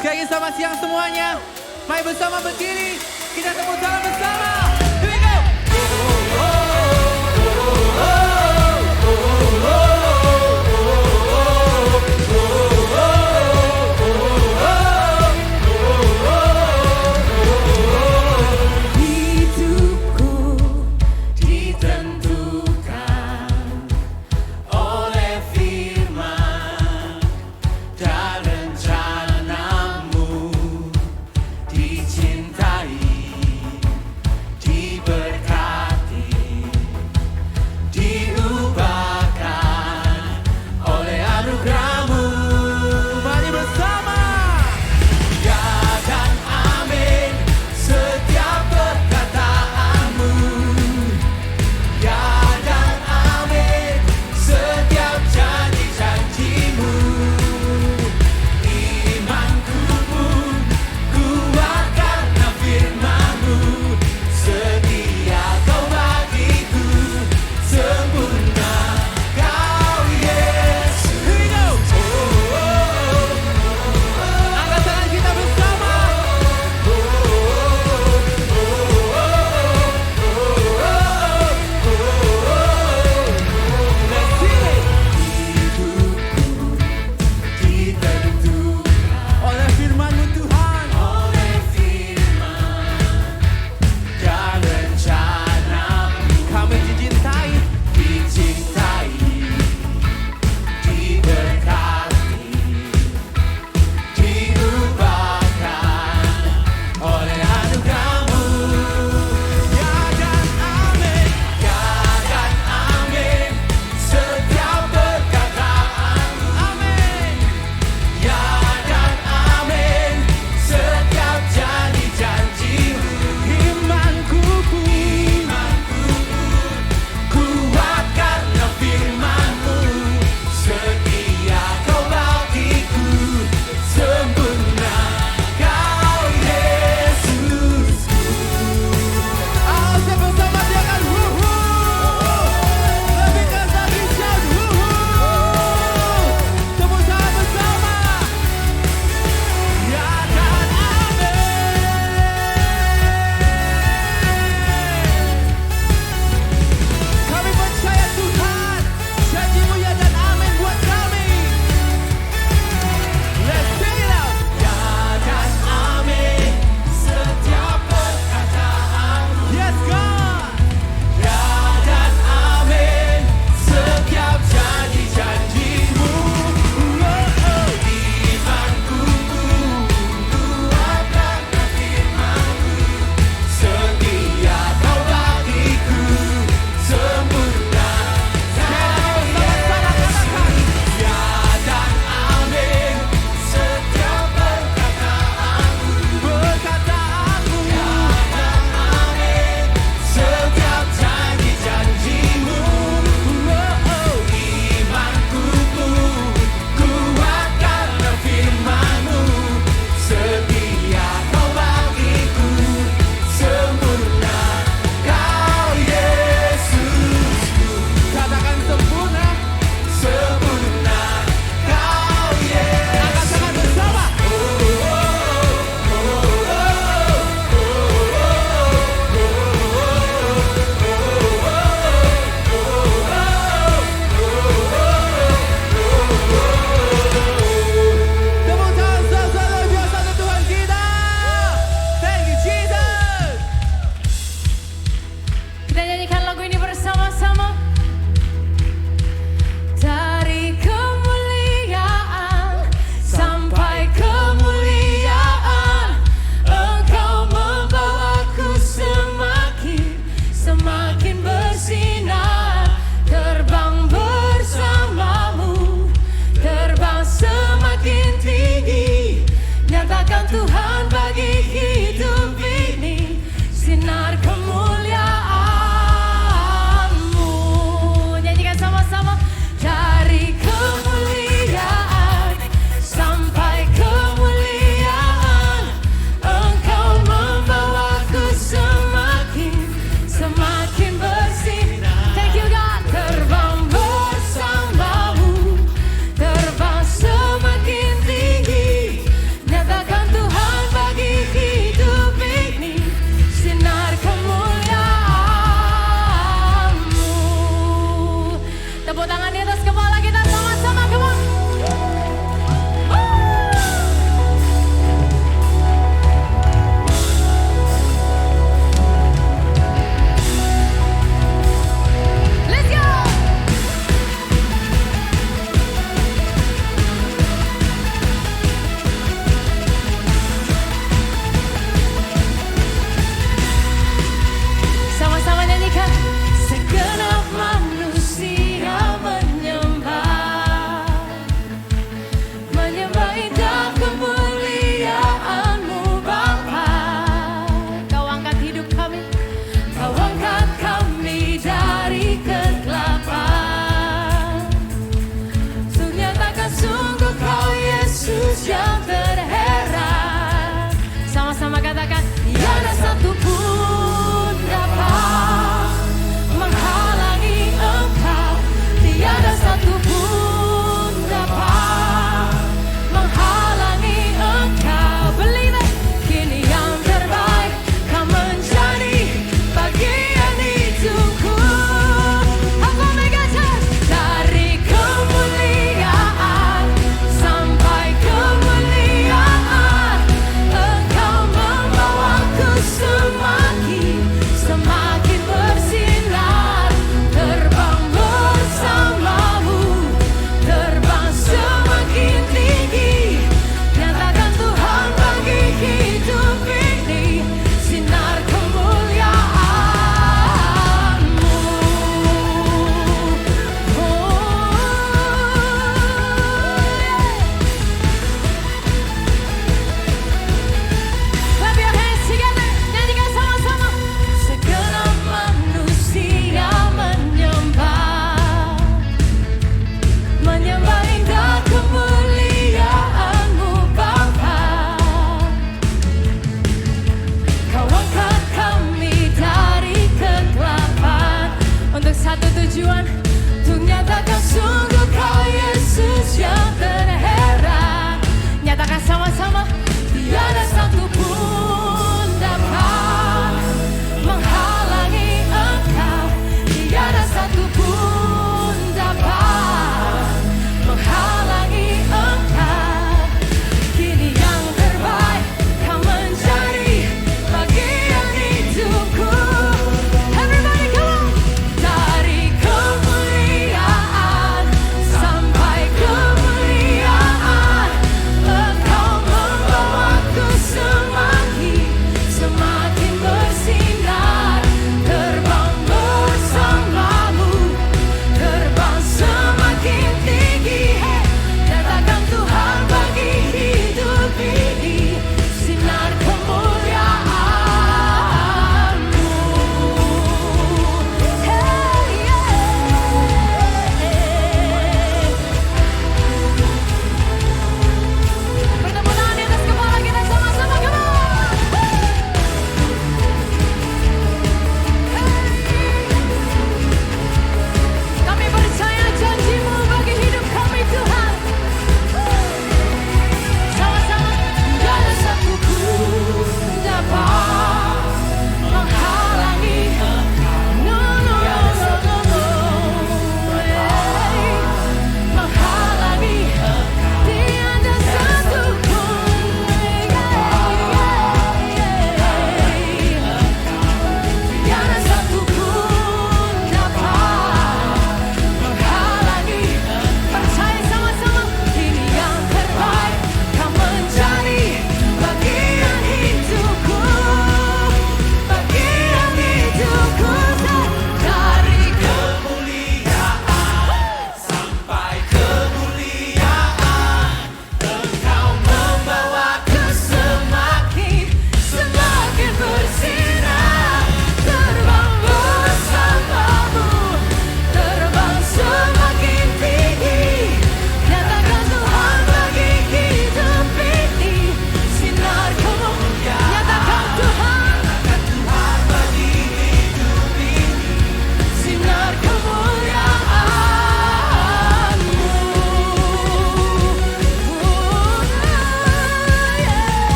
Sekali lagi selamat siang semuanya. Mari bersama berdiri, kita tepuk tangan bersama. Here we go. Hidupku ditentukan oleh firman dan rencanamu, dicintai,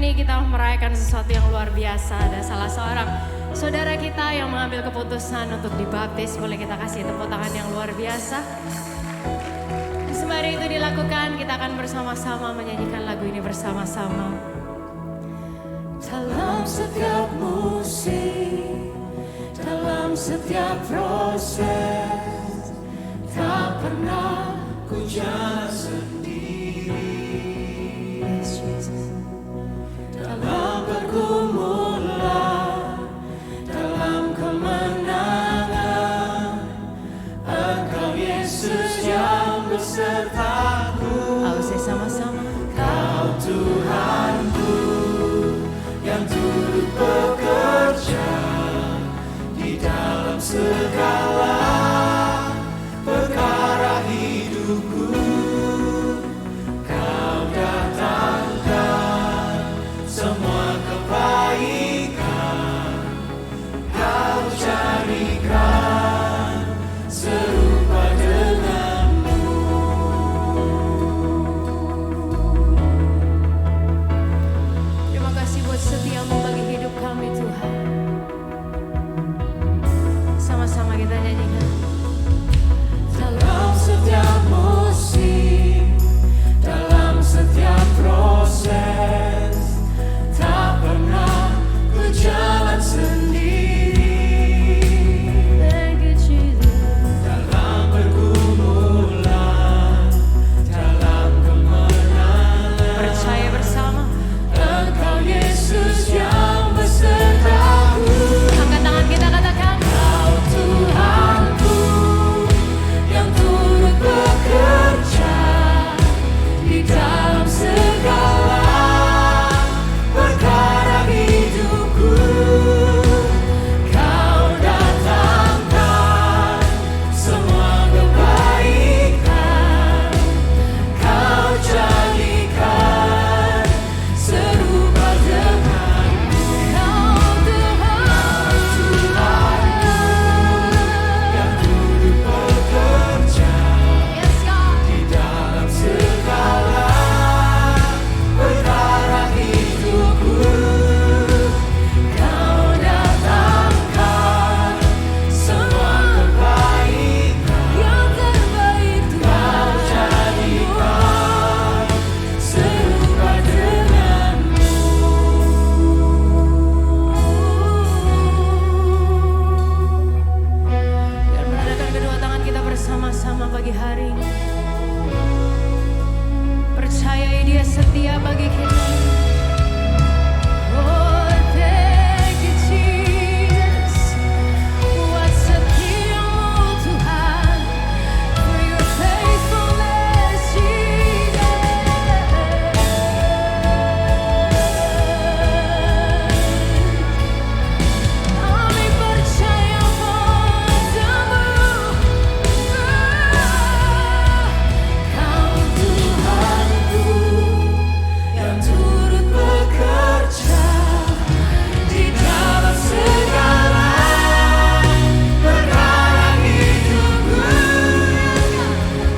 ini kita merayakan sesuatu yang luar biasa. Ada salah seorang saudara kita yang mengambil keputusan untuk dibaptis. Boleh kita kasih tepuk tangan yang luar biasa. Sembari itu dilakukan, kita akan bersama-sama menyanyikan lagu ini bersama-sama. Dalam setiap musim, dalam setiap proses, tak pernah ku jalan sendiri. Yes, Jesus. Dalam pergumulan, dalam kemenangan, Engkau Yesus yang besertaku. Ayo saya sama-sama. Kau Tuhanku yang turut bekerja di dalam segala perkara hidupku. Kau datangkan semua kebaikan, Kau carikan serupa denganmu. Terima kasih buat setiamu bagi hidup kami Tuhan. Sama-sama kita nyanyikan. Dalam setiap musim, dalam setiap proses, tak pernah ku jalan sendiri. Thank you Jesus. Dalam pergumulan, dalam kemenangan, Percaya bersama. Engkau Yesus yang besertaku. Angkat tangan kita katakan. Kau Tuhanku yang turut bekerja di dalam segala perkara hidupku. Kau datangkan semua kebaikan, Kau jadikan serupa denganmu. Kau Tuhanku yang turut bekerja Yes God. di dalam segala perkara hidupku. Kau datangkan semua kebaikan, Yang terbaik Kau jadikan serupa denganmu. Biar menadakan kedua tangan kita bersama-sama pagi hari ini. Percayai Dia setia bagi kita. Oh, thank you Jesus. Buat setiamu Tuhan. For your faithfulness Jesus. Kami percaya padamu. Kau Tuhanku yang turut bekerja di dalam segala perkara hidupku.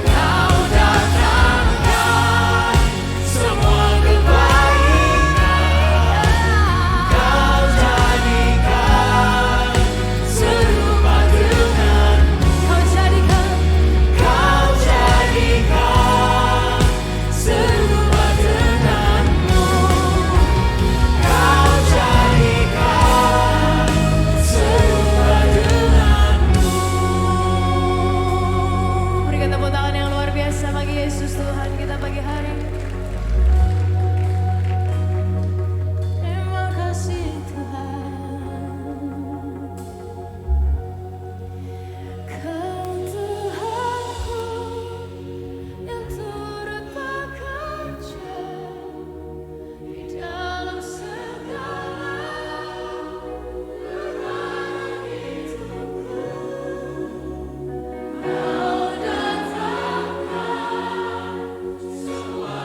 Kau datangkan semua kebaikan, Kau jadikan serupa denganmu. Kau jadikan Kau jadikan serupa denganmu. Kau jadikan serupa denganmu. berikan tepuk tangan yang luar biasa bagi Yesus Tuhan kita pagi hari ini. Terima kasih Tuhan. Kau Tuhanku yang turut bekerja di dalam segala perkara hidupku. Kau datangkan semua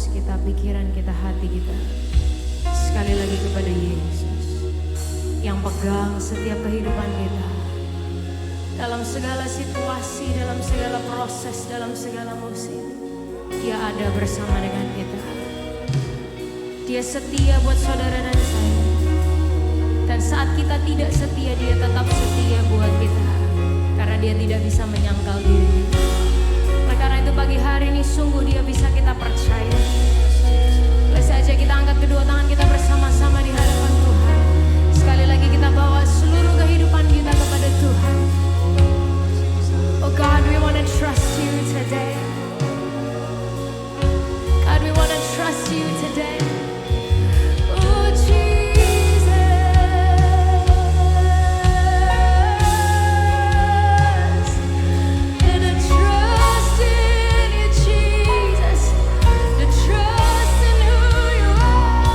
fokus kita, pikiran kita, hati kita sekali lagi kepada Yesus yang pegang setiap kehidupan kita. Dalam segala situasi, dalam segala proses, dalam segala musim, Dia ada bersama dengan kita. Dia setia buat saudara dan saya. Dan saat kita tidak setia, Dia tetap setia buat kita. Karena Dia tidak bisa menyangkal diri. Oleh karena itu pagi hari ini sungguh Dia bisa kita percaya. Boleh saja kita angkat kedua tangan kita bersama-sama di hadapan Tuhan. Sekali lagi kita bawa seluruh kehidupan kita kepada Tuhan. Oh God, we want to trust you today. God, we want to trust you today. Oh Jesus, and to trust in you, Jesus, to trust in who you are.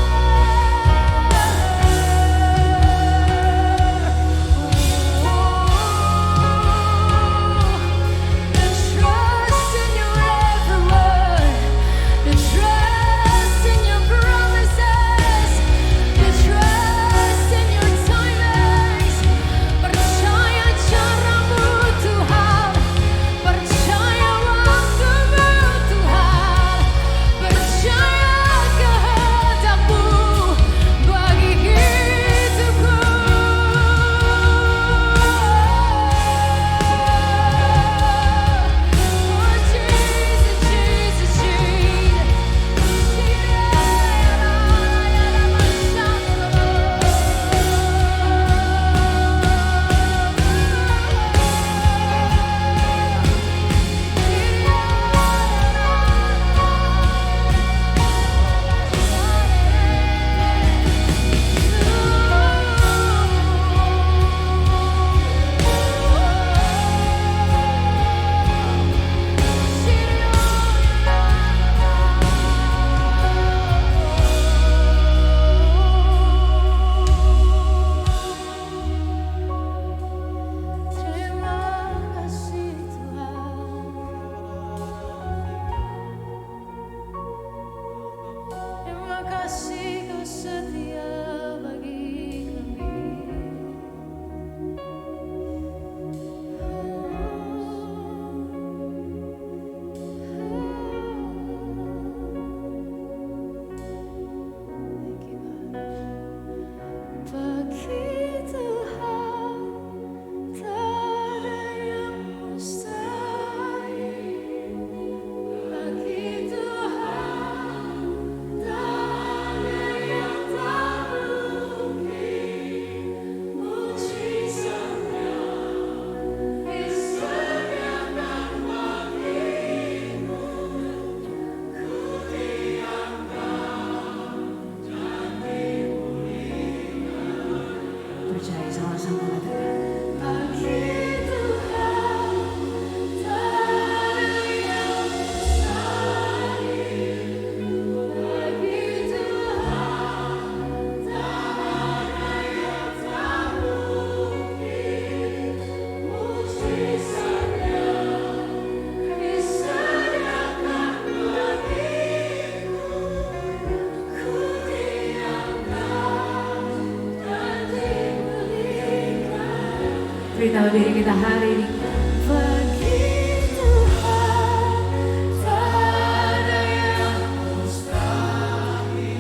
Beritahu diri kita hari ini.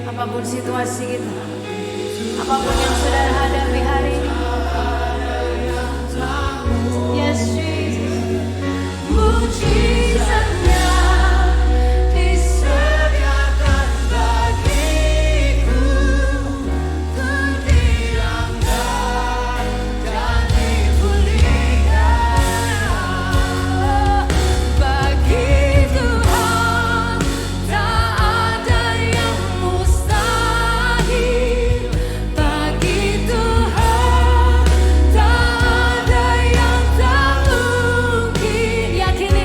Apapun situasi kita, apapun yang saudara hadapi hari ini. Yes, Jesus. Mujizatnya disediakan bagiku, ku diangkat dan dipulihkan. Bagi Tuhan tak ada yang mustahil. Bagi Tuhan tak ada yang tak mungkin. Yakini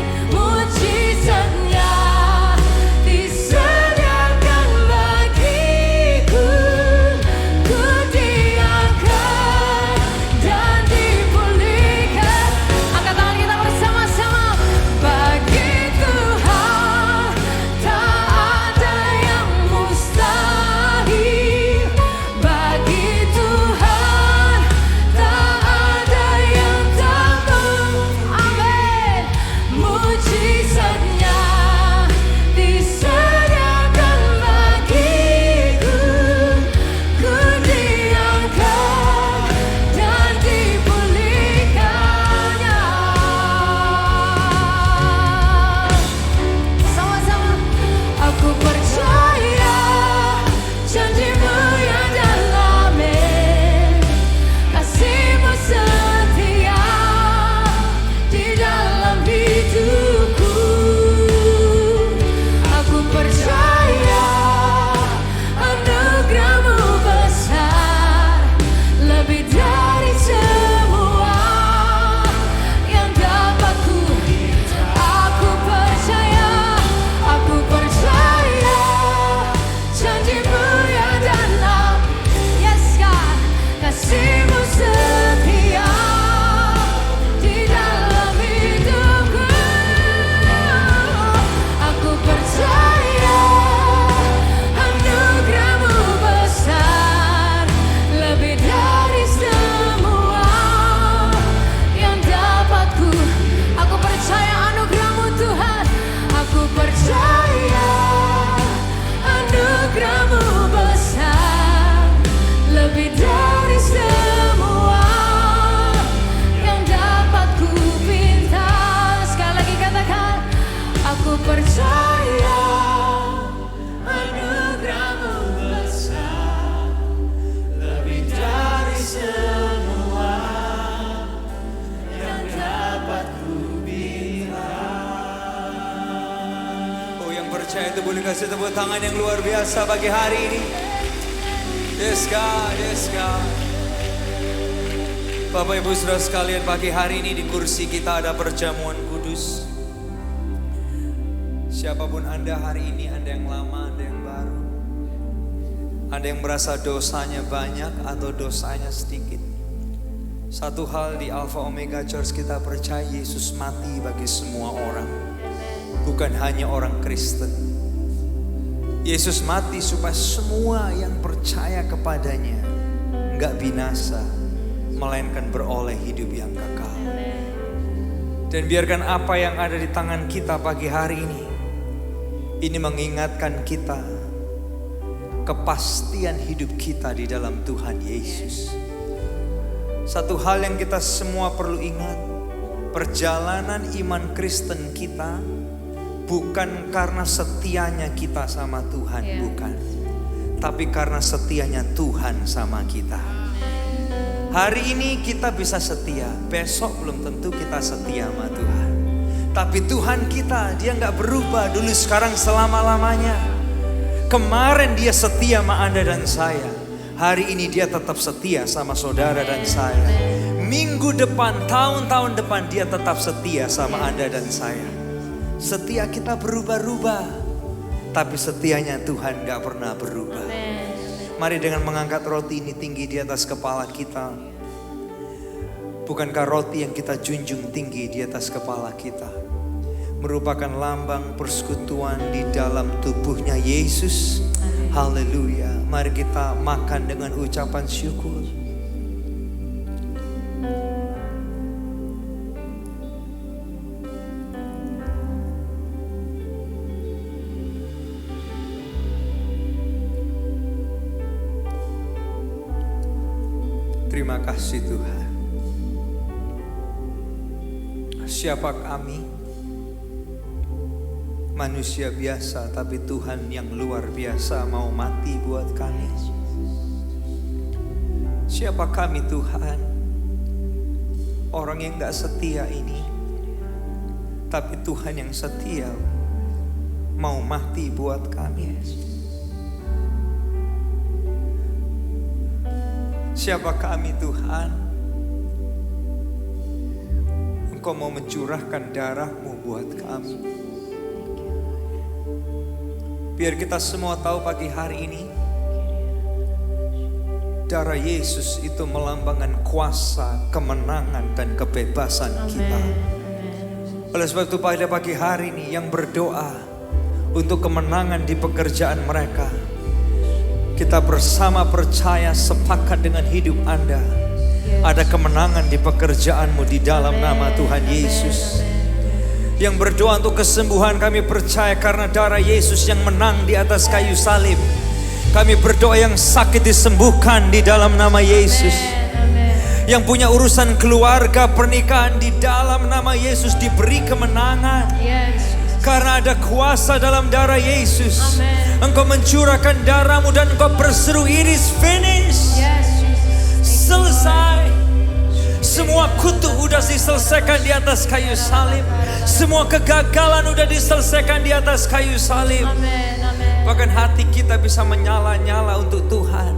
boleh kasih tepuk tangan yang luar biasa bagi hari ini. Yes God, yes God. Bapak Ibu Saudara sekalian, pagi hari ini di kursi kita ada perjamuan kudus. Siapapun Anda hari ini, Anda yang lama, Anda yang baru, Anda yang merasa dosanya banyak atau dosanya sedikit. Satu hal di Alpha Omega Church, kita percaya Yesus mati bagi semua orang, bukan hanya orang Kristen. Yesus mati supaya semua yang percaya kepadanya enggak binasa, melainkan beroleh hidup yang kekal. Dan biarkan apa yang ada di tangan kita pagi hari ini mengingatkan kita kepastian hidup kita di dalam Tuhan Yesus. Satu hal yang kita semua perlu ingat, perjalanan iman Kristen kita bukan karena setianya kita sama Tuhan, bukan. Tapi karena setianya Tuhan sama kita. Hari ini kita bisa setia, besok belum tentu kita setia sama Tuhan. Tapi Tuhan kita, dia gak berubah dulu sekarang selama-lamanya. Kemarin dia setia sama Anda dan saya. Hari ini dia tetap setia sama saudara dan saya. Minggu depan, tahun-tahun depan dia tetap setia sama Anda dan saya. Setia kita berubah-ubah, tapi setianya Tuhan gak pernah berubah. Mari dengan mengangkat roti ini tinggi di atas kepala kita. Bukankah roti yang kita junjung tinggi di atas kepala kita merupakan lambang persekutuan di dalam tubuhnya Yesus? Haleluya. Mari kita makan dengan ucapan syukur. Terima kasih Tuhan. Siapa kami? Manusia biasa, tapi Tuhan yang luar biasa mau mati buat kami. Siapa kami Tuhan? Orang yang gak setia ini, tapi Tuhan yang setia mau mati buat kami. Siapa kami Tuhan? Engkau mau mencurahkan darah-Mu buat kami. Biar kita semua tahu pagi hari ini, darah Yesus itu melambangkan kuasa, kemenangan, dan kebebasan kita. Oleh sebab itu pada pagi hari ini yang berdoa untuk kemenangan di pekerjaan mereka, kita bersama percaya sepakat dengan hidup Anda. Ada kemenangan di pekerjaanmu di dalam nama Tuhan Yesus. Yang berdoa untuk kesembuhan, kami percaya karena darah Yesus yang menang di atas kayu salib. Kami berdoa yang sakit disembuhkan di dalam nama Yesus. Yang punya urusan keluarga, pernikahan, di dalam nama Yesus diberi kemenangan. Karena ada kuasa dalam darah Yesus. Engkau mencurahkan darah-Mu dan Engkau berseru, "It is finished." Selesai. Semua kutuk udah diselesaikan di atas kayu salib. Semua kegagalan udah diselesaikan di atas kayu salib. Bahkan hati kita bisa menyala-nyala untuk Tuhan.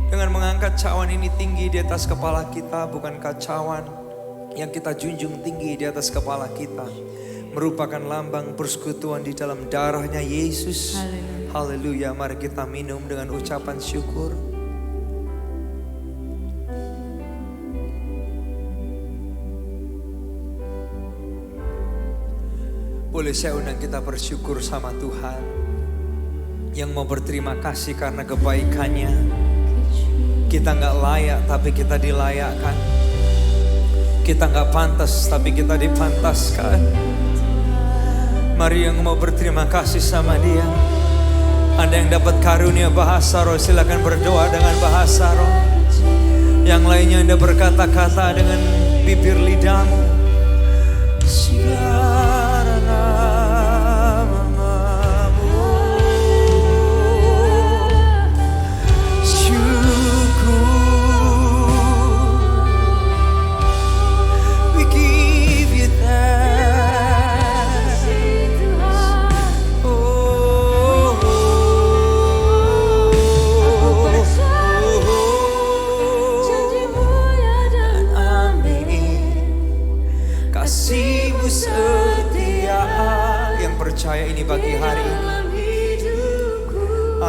Dengan mengangkat cawan ini tinggi di atas kepala kita, bukankah cawan yang kita junjung tinggi di atas kepala kita merupakan lambang persekutuan di dalam darahnya Yesus? Haleluya. Mari kita minum dengan ucapan syukur. Boleh saya undang kita bersyukur sama Tuhan yang mau berterima kasih karena kebaikannya. Kita gak layak tapi kita dilayakkan. Kita gak pantas tapi kita dipantaskan. Mari yang mau berterima kasih sama Dia. Anda yang dapat karunia bahasa roh, silakan berdoa dengan bahasa roh. Yang lainnya Anda berkata-kata dengan bibir lidahmu.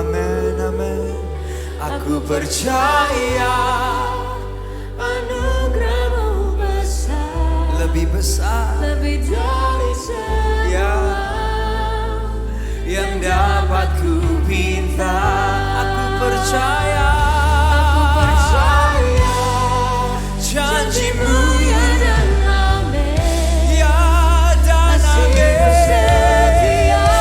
Amin, amin. Aku percaya Anugerahmu besar, lebih besar lebih dari semua ya yang dapat ku pinta. Aku percaya janjimu ya dan amin. ya dan Kasih-Mu amin. setia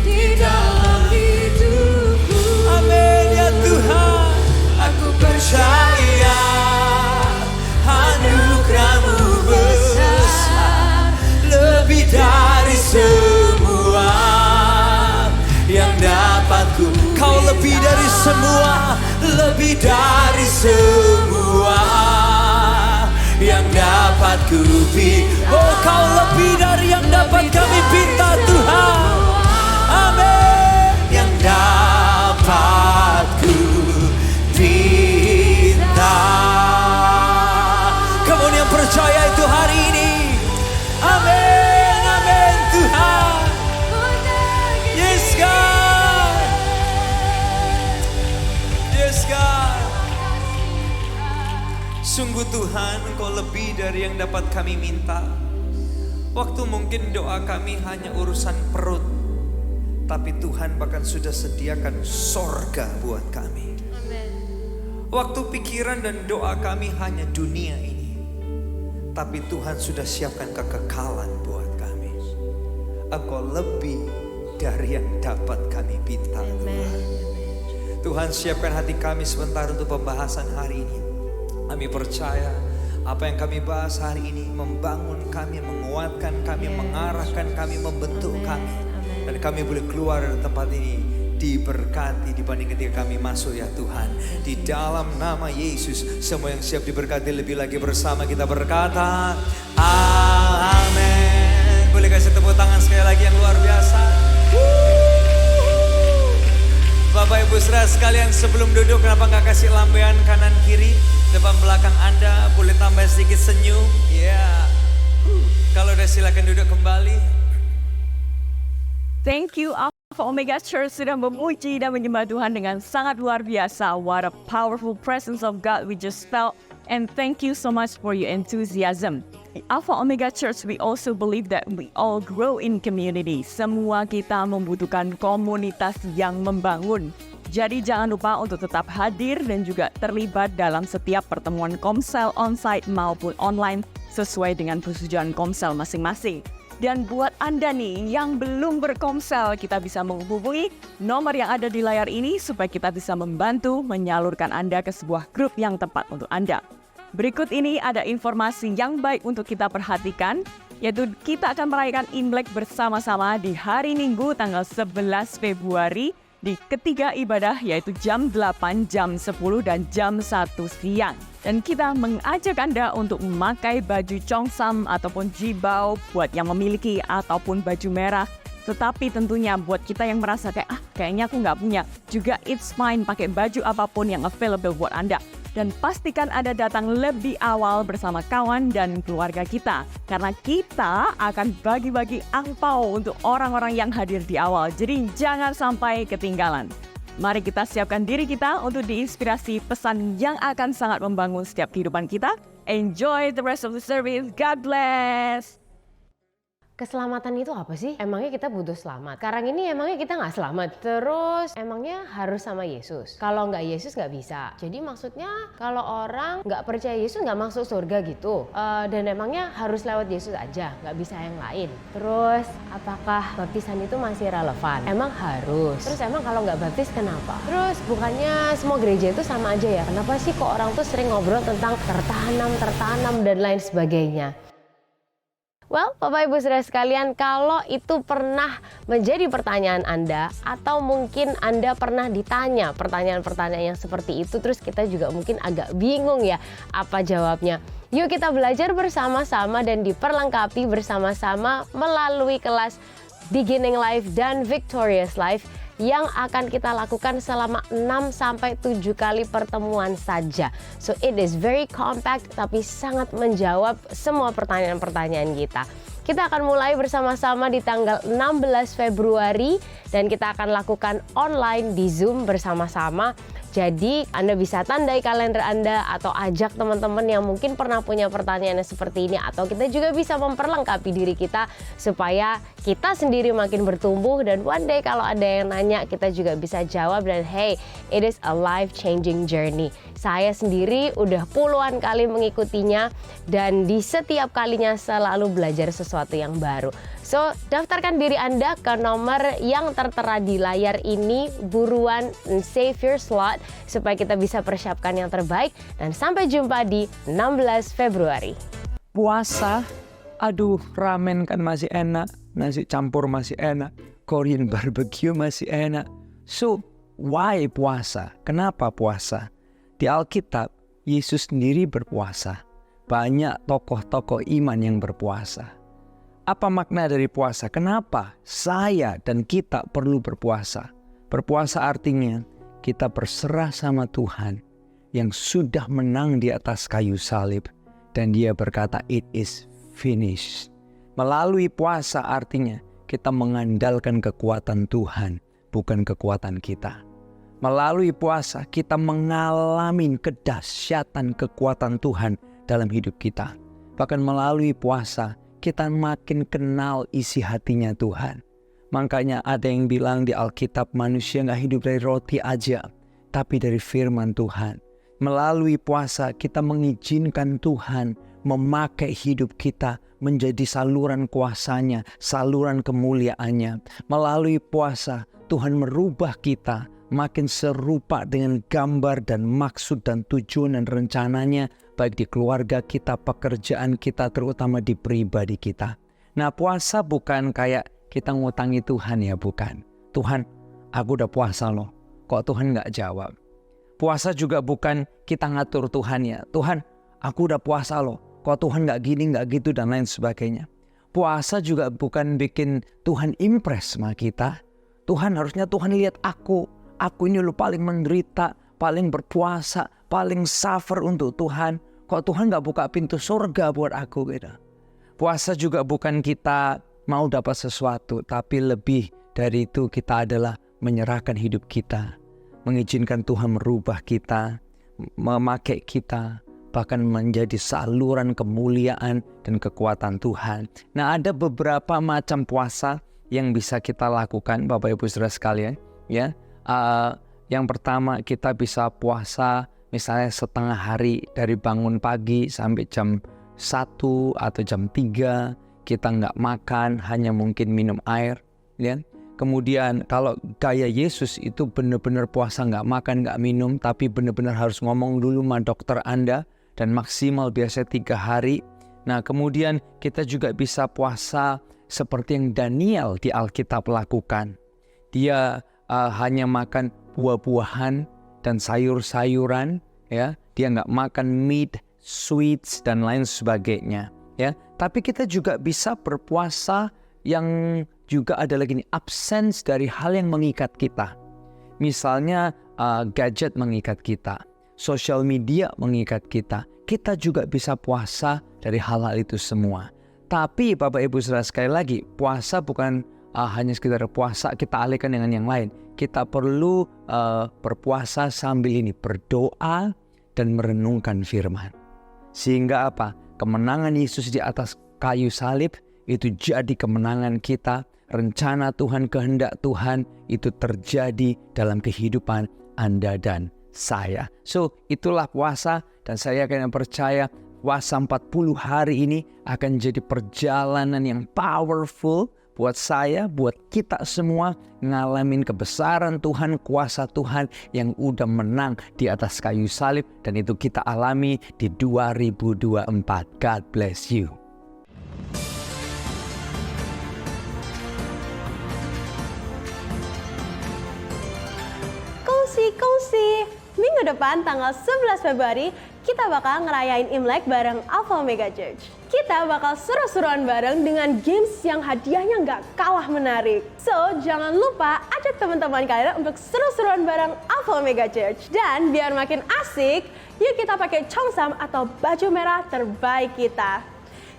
di dalam hidupku. Amin ya Tuhan. Aku percaya Anugerahmu besar lebih dari semua yang dapat ku. Kau lebih dari semua, lebih dari semua yang dapat ku pinta. Oh, kau lebih dari yang dapat kami pinta Tuhan. Amin. Yang dapat ku pinta. Kamu yang percaya itu hari ini. Amin, amin Tuhan. Yes God. Yes God. Sungguh Tuhan, Engkau lebih dari yang dapat kami minta. Waktu mungkin doa kami hanya urusan perut, tapi Tuhan bahkan sudah sediakan sorga buat kami. Waktu pikiran dan doa kami hanya dunia ini, tapi Tuhan sudah siapkan kekekalan buat kami. Engkau lebih dari yang dapat kami pinta Tuhan. Tuhan, siapkan hati kami sebentar untuk pembahasan hari ini. Kami percaya apa yang kami bahas hari ini membangun kami, menguatkan kami, mengarahkan kami, membentuk kami. Dan kami boleh keluar dari tempat ini diberkati dibanding ketika kami masuk ya Tuhan. Di dalam nama Yesus, semua yang siap diberkati lebih lagi bersama kita berkata amin. Boleh kasih tepuk tangan sekali lagi yang luar biasa. Bapak Ibu Saudara sekalian, sebelum duduk kenapa nggak kasih lambaian kanan kiri, depan belakang Anda, boleh tambah sedikit senyum. Ya. Kalau udah silakan duduk kembali. Thank you Alpha Omega Church sudah memuji dan menyembah Tuhan dengan sangat luar biasa. What a powerful presence of God we just felt. And thank you so much for your enthusiasm. Alpha Omega Church, we also believe that we all grow in community. Semua kita membutuhkan komunitas yang membangun. Jadi jangan lupa untuk tetap hadir dan juga terlibat dalam setiap pertemuan Komsel onsite maupun online sesuai dengan persetujuan Komsel masing-masing. Dan buat Anda nih yang belum berkomsel, kita bisa menghubungi nomor yang ada di layar ini supaya kita bisa membantu menyalurkan Anda ke sebuah grup yang tepat untuk Anda. Berikut ini ada informasi yang baik untuk kita perhatikan, yaitu kita akan merayakan Imlek bersama-sama di hari Minggu tanggal 11 Februari di ketiga ibadah, yaitu jam 8, jam 10, dan jam 1 siang. Dan kita mengajak Anda untuk memakai baju Cheongsam ataupun jibao buat yang memiliki ataupun baju merah. Tetapi tentunya buat kita yang merasa kayaknya aku nggak punya, juga it's fine pakai baju apapun yang available buat Anda. Dan pastikan Anda datang lebih awal bersama kawan dan keluarga kita. Karena kita akan bagi-bagi angpau untuk orang-orang yang hadir di awal. Jadi jangan sampai ketinggalan. Mari kita siapkan diri kita untuk diinspirasi pesan yang akan sangat membangun setiap kehidupan kita. Enjoy the rest of the service. God bless. Keselamatan itu apa sih? Emangnya kita butuh selamat? Sekarang ini emangnya kita nggak selamat? Terus emangnya harus sama Yesus? Kalau nggak Yesus nggak bisa. Jadi maksudnya kalau orang nggak percaya Yesus nggak masuk surga gitu. Dan emangnya harus lewat Yesus aja, nggak bisa yang lain. Terus apakah baptisan itu masih relevan? Emang harus. Terus emang kalau nggak baptis kenapa? Terus bukannya semua gereja itu sama aja ya? Kenapa sih kok orang tuh sering ngobrol tentang tertanam dan lain sebagainya? Well, Bapak Ibu Saudara sekalian, kalau itu pernah menjadi pertanyaan Anda atau mungkin Anda pernah ditanya pertanyaan-pertanyaan yang seperti itu, terus kita juga mungkin agak bingung ya apa jawabnya. Yuk kita belajar bersama-sama dan diperlengkapi bersama-sama melalui kelas Beginning Life dan Victorious Life yang akan kita lakukan selama 6-7 kali pertemuan saja. So it is very compact tapi sangat menjawab semua pertanyaan-pertanyaan kita. Kita akan mulai bersama-sama di tanggal 16 Februari dan kita akan lakukan online di Zoom bersama-sama. Jadi Anda bisa tandai kalender Anda atau ajak teman-teman yang mungkin pernah punya pertanyaan seperti ini, atau kita juga bisa memperlengkapi diri kita supaya kita sendiri makin bertumbuh dan one day kalau ada yang nanya kita juga bisa jawab dan hey, it is a life changing journey. Saya sendiri udah puluhan kali mengikutinya dan di setiap kalinya selalu belajar sesuatu yang baru. So, daftarkan diri Anda ke nomor yang tertera di layar ini, buruan save your slot supaya kita bisa persiapkan yang terbaik, dan sampai jumpa di 16 Februari. Puasa, aduh ramen kan masih enak, nasi campur masih enak, Korean barbecue masih enak. So, why puasa? Kenapa puasa? Di Alkitab, Yesus sendiri berpuasa. Banyak tokoh-tokoh iman yang berpuasa. Apa makna dari puasa? Kenapa saya dan kita perlu berpuasa? Berpuasa artinya kita berserah sama Tuhan yang sudah menang di atas kayu salib. Dan dia berkata, it is finished. Melalui puasa artinya kita mengandalkan kekuatan Tuhan, bukan kekuatan kita. Melalui puasa kita mengalami kedahsyatan kekuatan Tuhan dalam hidup kita. Bahkan melalui puasa kita makin kenal isi hatinya Tuhan. Makanya ada yang bilang di Alkitab, manusia gak hidup dari roti aja, tapi dari firman Tuhan. Melalui puasa kita mengizinkan Tuhan memakai hidup kita menjadi saluran kuasanya, saluran kemuliaannya. Melalui puasa Tuhan merubah kita makin serupa dengan gambar dan maksud dan tujuan dan rencananya, baik di keluarga kita, pekerjaan kita, terutama di pribadi kita. Nah, puasa bukan kayak kita ngutangi Tuhan ya, bukan. Tuhan, aku udah puasa loh, kok Tuhan gak jawab. Puasa juga bukan kita ngatur Tuhan ya, Tuhan, aku udah puasa loh, kok Tuhan gak gini, gak gitu, dan lain sebagainya. Puasa juga bukan bikin Tuhan impress sama kita. Tuhan, harusnya Tuhan lihat aku ini lo paling menderita, paling berpuasa, paling suffer untuk Tuhan. Kok Tuhan gak buka pintu surga buat aku gitu. Puasa juga bukan kita mau dapat sesuatu, tapi lebih dari itu kita adalah menyerahkan hidup kita, mengizinkan Tuhan merubah kita, memakai kita, bahkan menjadi saluran kemuliaan dan kekuatan Tuhan. Nah, ada beberapa macam puasa yang bisa kita lakukan, Bapak Ibu Saudara sekalian, ya. Yang pertama, kita bisa puasa misalnya setengah hari, dari bangun pagi sampai jam 1 atau jam 3 kita nggak makan, hanya mungkin minum air, ya. Kemudian kalau gaya Yesus itu benar-benar puasa nggak makan, nggak minum, tapi benar-benar harus ngomong dulu sama dokter Anda, dan maksimal biasanya 3 hari. Nah, kemudian kita juga bisa puasa seperti yang Daniel di Alkitab lakukan. Dia hanya makan buah-buahan dan sayur-sayuran, ya. Dia nggak makan meat, sweets dan lain sebagainya, ya. Tapi kita juga bisa berpuasa yang juga ada lagi nih, absence dari hal yang mengikat kita. Misalnya gadget mengikat kita, sosial media mengikat kita. Kita juga bisa puasa dari hal-hal itu semua. Tapi Bapak Ibu Saudara, sekali lagi, puasa bukan hanya sekedar puasa kita alihkan dengan yang lain. Kita perlu berpuasa sambil ini berdoa dan merenungkan firman. Sehingga apa? Kemenangan Yesus di atas kayu salib itu jadi kemenangan kita. Rencana Tuhan, kehendak Tuhan itu terjadi dalam kehidupan Anda dan saya. So, itulah puasa, dan saya akan percaya puasa 40 hari ini akan jadi perjalanan yang powerful buat saya, buat kita semua, ngalamin kebesaran Tuhan, kuasa Tuhan yang udah menang di atas kayu salib, dan itu kita alami di 2024. God bless you. Kongsi, minggu depan tanggal 11 Februari kita bakal ngerayain Imlek bareng Alpha Omega Church. Kita bakal seru-seruan bareng dengan games yang hadiahnya nggak kalah menarik. So, jangan lupa ajak teman-teman kalian untuk seru-seruan bareng Alpha Omega Church. Dan biar makin asik, yuk kita pakai chongsam atau baju merah terbaik kita.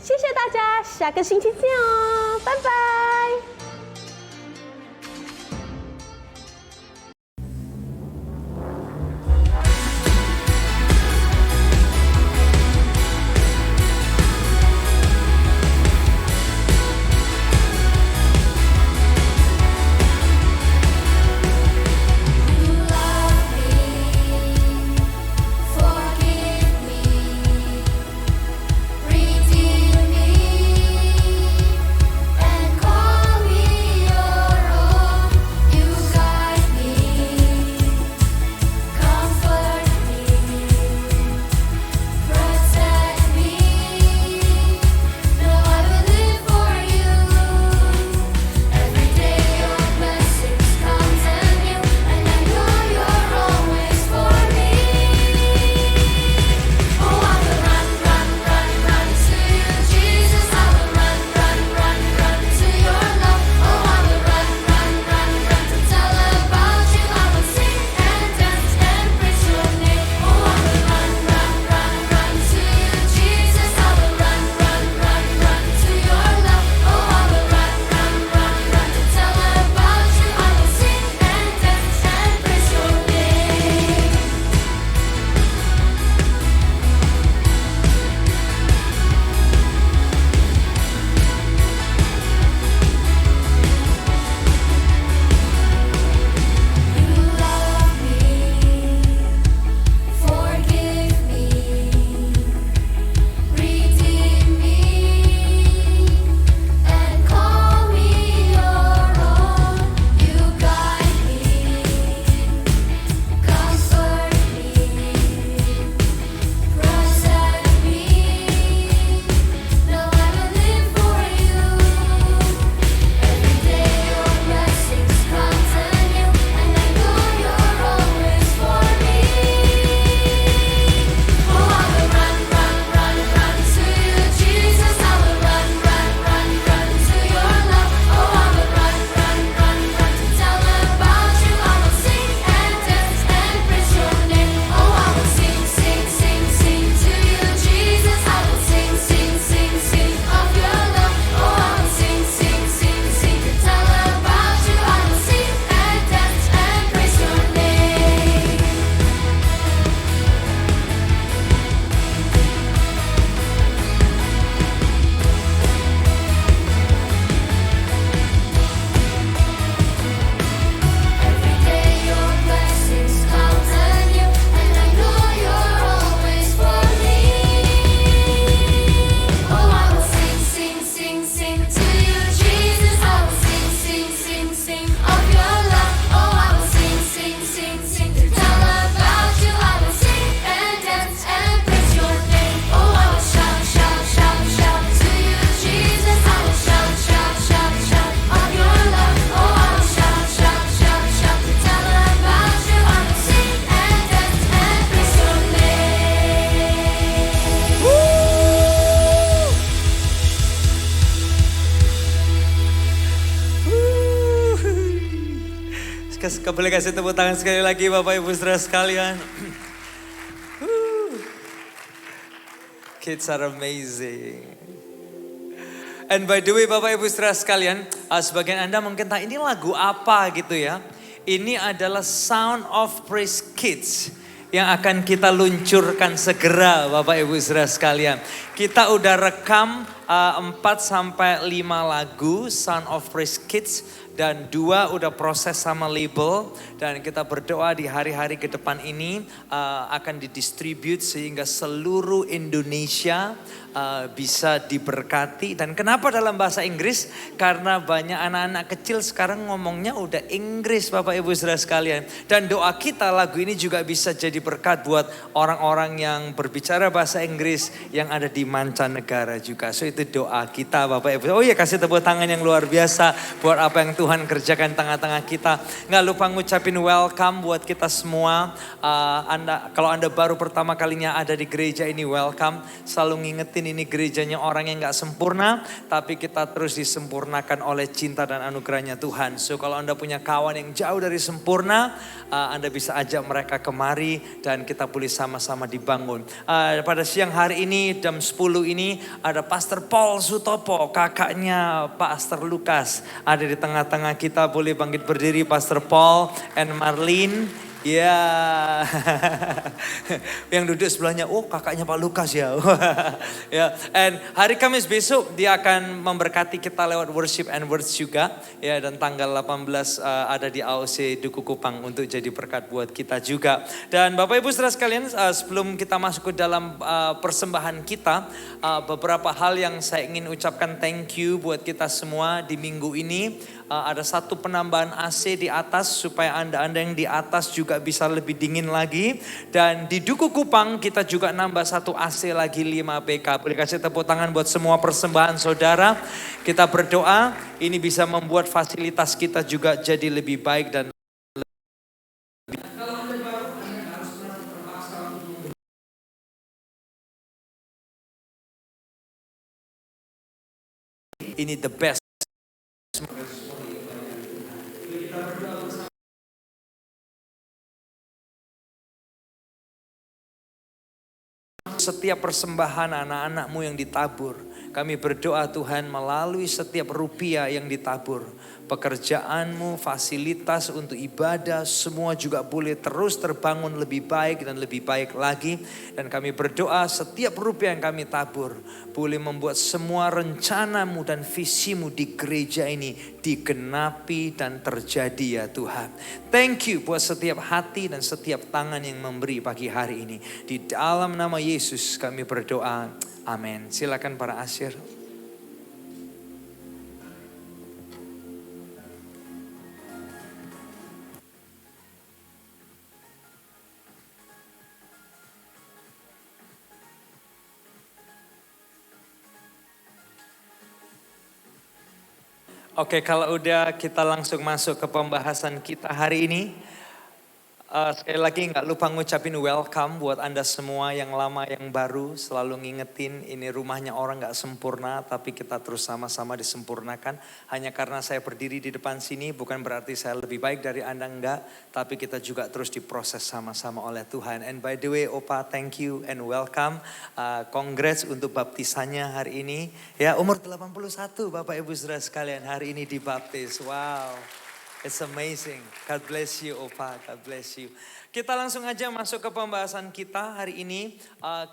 谢谢大家，下个星期见哦，拜拜。Boleh kasih tepuk tangan sekali lagi Bapak Ibu Saudara sekalian. Kids are amazing. And by the way Bapak Ibu Saudara sekalian, sebagian Anda mungkin tanya ini lagu apa gitu ya. Ini adalah Sound of Praise Kids yang akan kita luncurkan segera Bapak Ibu Saudara sekalian. Kita udah rekam 4 sampai 5 lagu Sound of Praise Kids. Dan 2 udah proses sama label dan kita berdoa di hari-hari ke depan ini akan didistribute sehingga seluruh Indonesia bisa diberkati. Dan kenapa dalam bahasa Inggris? Karena banyak anak-anak kecil sekarang ngomongnya udah Inggris Bapak Ibu Saudara sekalian. Dan doa kita lagu ini juga bisa jadi berkat buat orang-orang yang berbicara bahasa Inggris yang ada di mancanegara juga. So itu doa kita Bapak Ibu. Oh iya kasih tepuk tangan yang luar biasa buat apa yang Tuhan kerjakan tengah-tengah kita. Nggak lupa ngucapin welcome buat kita semua. Kalau Anda baru pertama kalinya ada di gereja ini, welcome. Selalu ngingetin ini gerejanya orang yang nggak sempurna, tapi kita terus disempurnakan oleh cinta dan anugerahnya Tuhan. So kalau Anda punya kawan yang jauh dari sempurna, Anda bisa ajak mereka kemari dan kita boleh sama-sama dibangun. Pada siang hari ini jam 10 ini ada Pastor Paul Sutopo, kakaknya Pastor Lukas, ada di tengah-tengah kita. Boleh bangkit berdiri Pastor Paul and Marlene. Ya, yang duduk sebelahnya, oh kakaknya Pak Lukas ya. Ya, and hari Kamis besok dia akan memberkati kita lewat worship and words juga. Ya, dan tanggal 18 ada di AOC Duku Kupang untuk jadi berkat buat kita juga. Dan Bapak Ibu Saudara sekalian, sebelum kita masuk ke dalam persembahan kita, beberapa hal yang saya ingin ucapkan thank you buat kita semua di minggu ini. Ada satu penambahan AC di atas supaya Anda-Anda yang di atas juga bisa lebih dingin lagi. Dan di Duku Kupang kita juga nambah satu AC lagi 5 PK. Boleh kasih tepuk tangan buat semua persembahan saudara. Kita berdoa ini bisa membuat fasilitas kita juga jadi lebih baik dan ini the best. Setiap persembahan anak-anakmu yang ditabur, kami berdoa Tuhan melalui setiap rupiah yang ditabur, pekerjaanmu, fasilitas untuk ibadah, semua juga boleh terus terbangun lebih baik dan lebih baik lagi. Dan kami berdoa setiap rupiah yang kami tabur, boleh membuat semua rencanamu dan visimu di gereja ini digenapi dan terjadi ya Tuhan. Thank you buat setiap hati dan setiap tangan yang memberi pagi hari ini. Di dalam nama Yesus kami berdoa. Amin. Silakan para asyir. Oke, kalau udah kita langsung masuk ke pembahasan kita hari ini. Sekali lagi nggak lupa ngucapin welcome buat Anda semua yang lama yang baru. Selalu ngingetin ini rumahnya orang nggak sempurna, tapi kita terus sama-sama disempurnakan. Hanya karena saya berdiri di depan sini bukan berarti saya lebih baik dari Anda, enggak. Tapi kita juga terus diproses sama-sama oleh Tuhan. And by the way Opa, thank you and welcome. Congrats untuk baptisannya hari ini. Ya, umur 81 Bapak Ibu Saudara sekalian hari ini dibaptis. Wow. It's amazing. God bless you Opa, God bless you. Kita langsung aja masuk ke pembahasan kita hari ini.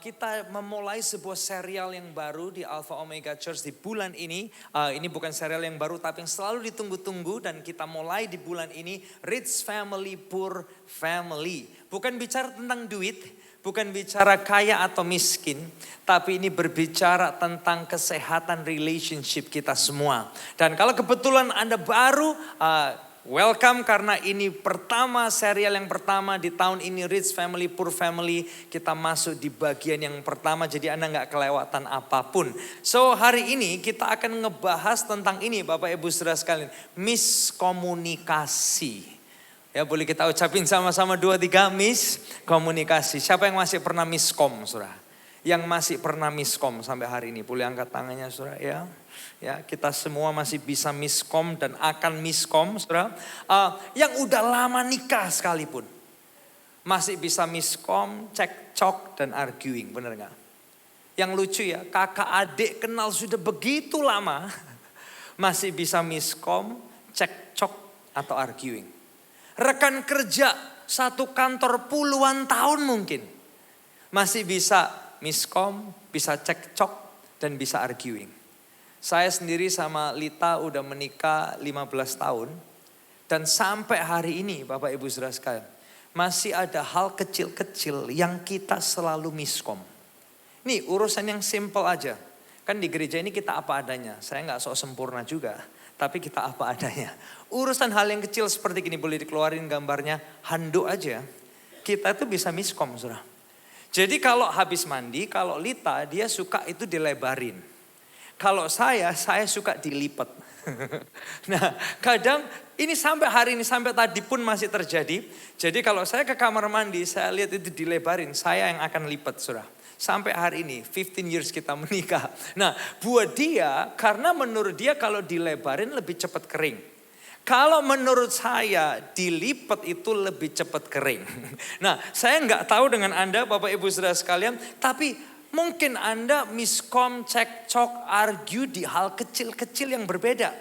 Kita memulai sebuah serial yang baru di Alpha Omega Church di bulan ini. Ini bukan serial yang baru tapi yang selalu ditunggu-tunggu. Dan kita mulai di bulan ini Rich Family, Poor Family. Bukan bicara tentang duit, bukan bicara kaya atau miskin, tapi ini berbicara tentang kesehatan relationship kita semua. Dan kalau kebetulan Anda baru, welcome karena ini serial yang pertama di tahun ini Rich Family, Poor Family. Kita masuk di bagian yang pertama jadi Anda gak kelewatan apapun. So hari ini kita akan ngebahas tentang ini Bapak Ibu Saudara sekalian, miskomunikasi. Ya boleh kita ucapin sama-sama 2-3, miskomunikasi. Siapa yang masih pernah miskom saudara? Yang masih pernah miskom sampai hari ini boleh angkat tangannya saudara ya. Ya, kita semua masih bisa miskom dan akan miskom saudara. Yang udah lama nikah sekalipun masih bisa miskom, cekcok dan arguing, bener gak? Yang lucu ya, kakak adik kenal sudah begitu lama masih bisa miskom, cekcok atau arguing. Rekan kerja satu kantor puluhan tahun mungkin masih bisa miskom, bisa cekcok dan bisa arguing. Saya sendiri sama Lita udah menikah 15 tahun. Dan sampai hari ini Bapak Ibu Saudara sekalian, masih ada hal kecil-kecil yang kita selalu miskom. Nih urusan yang simple aja. Kan di gereja ini kita apa adanya. Saya gak sok sempurna juga, tapi kita apa adanya. Urusan hal yang kecil seperti gini, boleh dikeluarin gambarnya, handuk aja. Kita tuh bisa miskom saudara. Jadi kalau habis mandi, kalau Lita dia suka itu dilebarin. Kalau saya suka dilipat. Nah, kadang ini sampai hari ini, sampai tadi pun masih terjadi. Jadi kalau saya ke kamar mandi, saya lihat itu dilebarin, saya yang akan lipat, saudara. Sampai hari ini, 15 years kita menikah. Nah, buat dia, karena menurut dia kalau dilebarin lebih cepat kering. Kalau menurut saya, dilipat itu lebih cepat kering. Nah, saya nggak tahu dengan Anda, Bapak Ibu Saudara sekalian, tapi mungkin Anda miskom, cekcok, argue di hal kecil-kecil yang berbeda.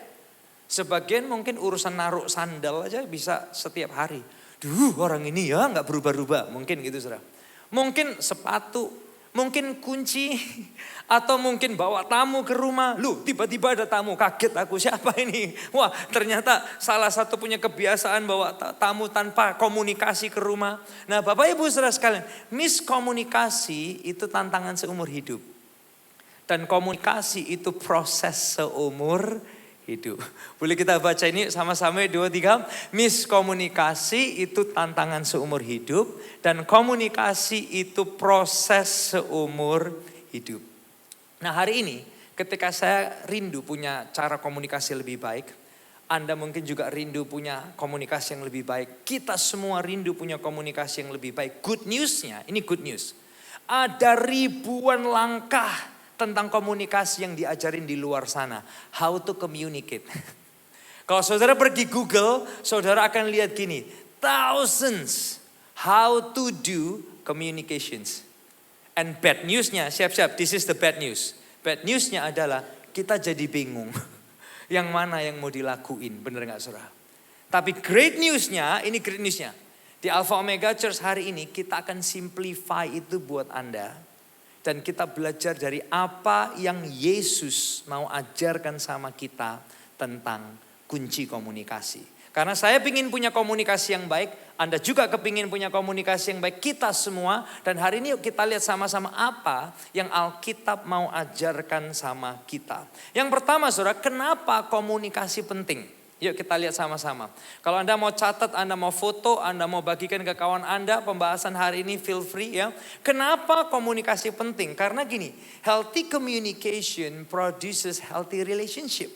Sebagian mungkin urusan naruh sandal aja bisa setiap hari. Duh, orang ini ya nggak berubah-ubah. Mungkin gitu, saudara. Mungkin sepatu, mungkin kunci, atau mungkin bawa tamu ke rumah. Loh, tiba-tiba ada tamu, kaget aku, siapa ini? Wah, ternyata salah satu punya kebiasaan bawa tamu tanpa komunikasi ke rumah. Nah, Bapak Ibu Saudara sekalian, miskomunikasi itu tantangan seumur hidup. Dan komunikasi itu proses seumur hidup. Boleh kita baca ini sama-sama 2, 3. Miskomunikasi itu tantangan seumur hidup dan komunikasi itu proses seumur hidup. Nah, hari ini ketika saya rindu punya cara komunikasi lebih baik, Anda mungkin juga rindu punya komunikasi yang lebih baik. Kita semua rindu punya komunikasi yang lebih baik. Good newsnya, ini good news. Ada ribuan langkah tentang komunikasi yang diajarin di luar sana. How to communicate. Kalau saudara pergi Google, saudara akan lihat gini. Thousands how to do communications. And bad newsnya, siap-siap, this is the bad news. Bad newsnya adalah kita jadi bingung. Yang mana yang mau dilakuin, bener gak saudara? Tapi great newsnya, ini great newsnya. Di Alpha Omega Church hari ini kita akan simplify itu buat Anda. Dan kita belajar dari apa yang Yesus mau ajarkan sama kita tentang kunci komunikasi. Karena saya ingin punya komunikasi yang baik, Anda juga kepingin punya komunikasi yang baik, kita semua. Dan hari ini yuk kita lihat sama-sama apa yang Alkitab mau ajarkan sama kita. Yang pertama saudara, kenapa komunikasi penting? Yuk kita lihat sama-sama. Kalau Anda mau catat, Anda mau foto, Anda mau bagikan ke kawan Anda, pembahasan hari ini feel free ya. Kenapa komunikasi penting? Karena gini, healthy communication produces healthy relationship.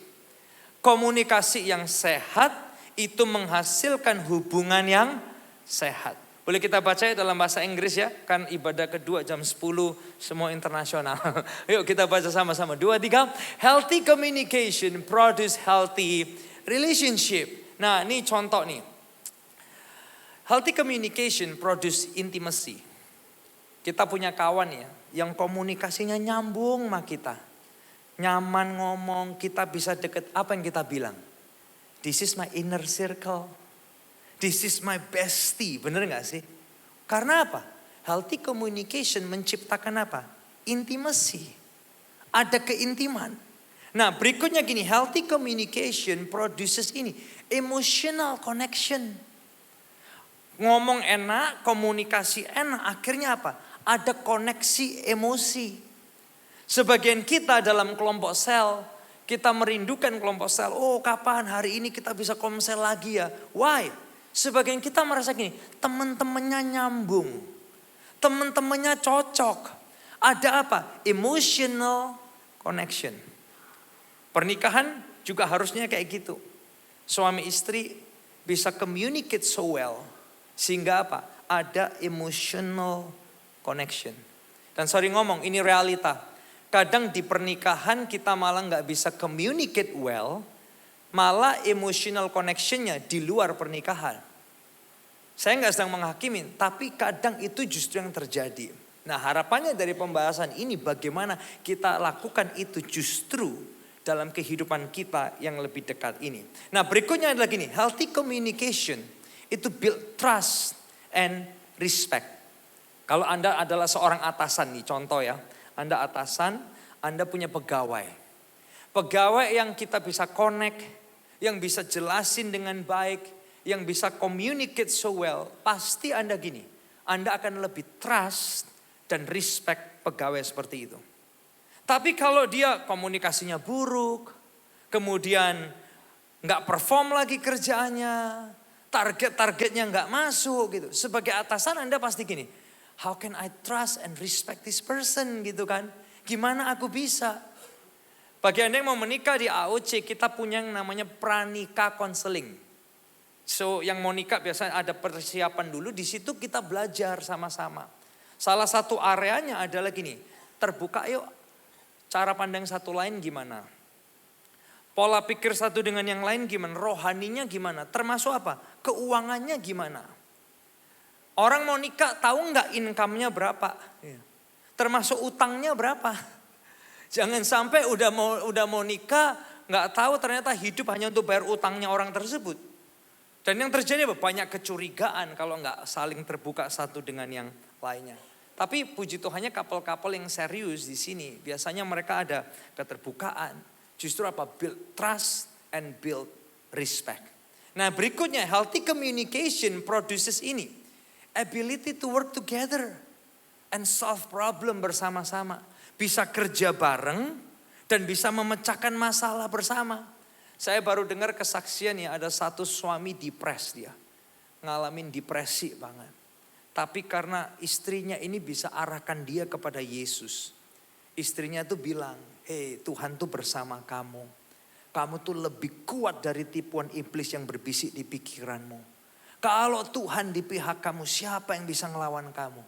Komunikasi yang sehat itu menghasilkan hubungan yang sehat. Boleh kita baca ya dalam bahasa Inggris ya, kan ibadah kedua jam 10 semua internasional. Yuk kita baca sama-sama, 2, 3. Healthy communication produce healthy relationship. Nah ini contoh nih. Healthy communication produce intimacy. Kita punya kawan ya, yang komunikasinya nyambung sama kita. Nyaman ngomong, kita bisa deket, apa yang kita bilang? This is my inner circle. This is my bestie. Bener gak sih? Karena apa? Healthy communication menciptakan apa? Intimacy. Ada keintiman. Nah berikutnya gini, healthy communication produces ini. Emotional connection. Ngomong enak, komunikasi enak. Akhirnya apa? Ada koneksi emosi. Sebagian kita dalam kelompok sel, kita merindukan kelompok sel. Oh kapan hari ini kita bisa komsel lagi ya? Why? Sebagian kita merasa gini, teman-temannya nyambung. Teman-temannya cocok. Ada apa? Emotional connection. Pernikahan juga harusnya kayak gitu. Suami istri bisa communicate so well. Sehingga apa? Ada emotional connection. Dan sorry ngomong, ini realita. Kadang di pernikahan kita malah nggak bisa communicate well, malah emotional connectionnya di luar pernikahan. Saya nggak sedang menghakimi, tapi kadang itu justru yang terjadi. Nah harapannya dari pembahasan ini bagaimana kita lakukan itu justru dalam kehidupan kita yang lebih dekat ini. Nah berikutnya adalah gini, healthy communication itu build trust and respect. Kalau Anda adalah seorang atasan nih, contoh ya. Anda atasan, Anda punya pegawai. Pegawai yang kita bisa connect, yang bisa jelasin dengan baik, yang bisa communicate so well. Pasti Anda gini, Anda akan lebih trust dan respect pegawai seperti itu. Tapi kalau dia komunikasinya buruk, kemudian gak perform lagi kerjaannya, target-targetnya gak masuk gitu. Sebagai atasan Anda pasti gini, how can I trust and respect this person gitu kan? Gimana aku bisa? Bagi Anda yang mau menikah di AOC, kita punya yang namanya pranikah konseling. So yang mau nikah biasanya ada persiapan dulu, di situ kita belajar sama-sama. Salah satu areanya adalah gini, terbuka yuk cara pandang satu lain gimana. Pola pikir satu dengan yang lain gimana, rohaninya gimana, termasuk apa, keuangannya gimana. Orang mau nikah tahu nggak income-nya berapa, termasuk utangnya berapa. Jangan sampai udah mau nikah nggak tahu ternyata hidup hanya untuk bayar utangnya orang tersebut. Dan yang terjadi apa? Banyak kecurigaan kalau nggak saling terbuka satu dengan yang lainnya. Tapi puji Tuhannya couple-couple yang serius di sini biasanya mereka ada keterbukaan. Justru apa? Build trust and build respect. Nah berikutnya healthy communication produces ini. Ability to work together and solve problem bersama-sama. Bisa kerja bareng dan bisa memecahkan masalah bersama. Saya baru dengar kesaksian ya, ada satu suami depresi dia. Ngalamin depresi banget. Tapi karena istrinya ini bisa arahkan dia kepada Yesus. Istrinya tuh bilang, Tuhan tuh bersama kamu. Kamu tuh lebih kuat dari tipuan iblis yang berbisik di pikiranmu. Kalau Tuhan di pihak kamu, siapa yang bisa ngelawan kamu?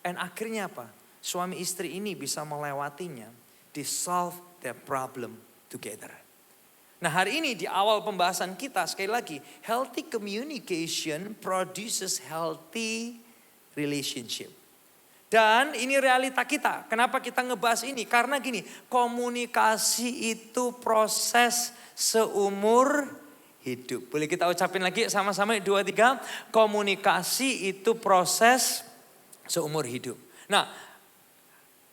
Dan akhirnya apa? Suami istri ini bisa melewatinya. They solve their problem together. Nah hari ini di awal pembahasan kita sekali lagi. Healthy communication produces healthy relationship. Dan ini realita kita. Kenapa kita ngebahas ini? Karena gini, komunikasi itu proses seumur hidup. Boleh kita ucapin lagi sama-sama 2, 3. Komunikasi itu proses seumur hidup. Nah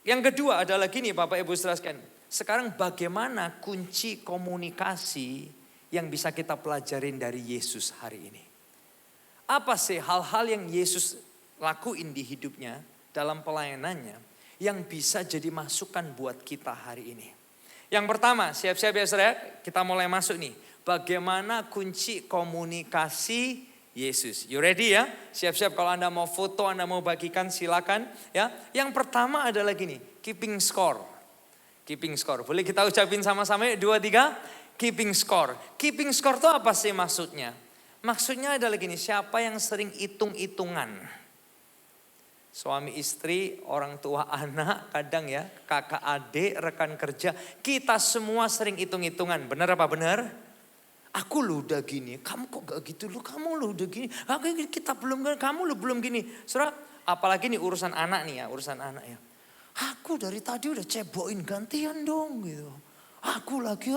yang kedua adalah gini Bapak Ibu jelaskan. Sekarang bagaimana kunci komunikasi yang bisa kita pelajarin dari Yesus hari ini. Apa sih hal-hal yang Yesus lakuin di hidupnya dalam pelayanannya yang bisa jadi masukan buat kita hari ini. Yang pertama, siap-siap ya saudara, kita mulai masuk nih. Bagaimana kunci komunikasi Yesus. You ready ya? Siap-siap kalau Anda mau foto, Anda mau bagikan silakan ya. Yang pertama adalah gini, keeping score. Keeping score. Boleh kita ucapin sama-sama 2, 3. Keeping score. Keeping score itu apa sih maksudnya? Maksudnya adalah gini, siapa yang sering hitung-hitungan? Suami istri, orang tua anak, kadang ya, kakak adik, rekan kerja. Kita semua sering hitung-hitungan. Benar apa benar? Aku lo udah gini, kamu kok gak gitu lo, kamu lo udah gini. Kita belum, kamu lo belum gini. Saudara, apalagi nih urusan anak nih ya, urusan anak ya. Aku dari tadi udah cebokin gantian dong gitu. Aku lagi.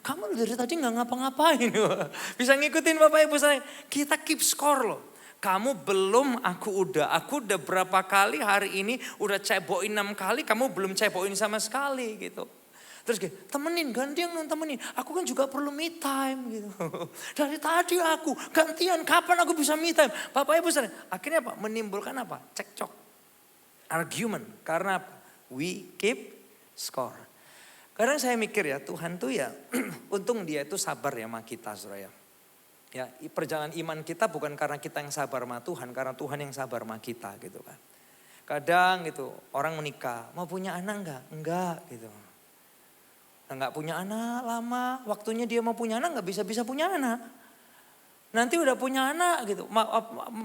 Kamu dari tadi gak ngapa-ngapain. Bisa ngikutin Bapak Ibu saya. Kita keep score loh. Kamu belum, aku udah berapa kali hari ini udah cebokin 6 kali, kamu belum cebokin sama sekali gitu. Terus kayak temenin, gantian dong temenin. Aku kan juga perlu me time gitu. Dari tadi aku gantian, kapan aku bisa me time? Bapak Ibu saudara, akhirnya apa? Menimbulkan apa? Cekcok. Argument. Karena apa? We keep score. Kadang saya mikir ya, Tuhan tuh ya, untung dia itu sabar ya sama kita saudara ya. Ya, perjalanan iman kita bukan karena kita yang sabar sama Tuhan, karena Tuhan yang sabar sama kita gitu kan. Kadang gitu, orang menikah, mau punya anak enggak? Enggak gitu. Enggak punya anak lama, waktunya dia mau punya anak enggak bisa punya anak. Nanti udah punya anak gitu,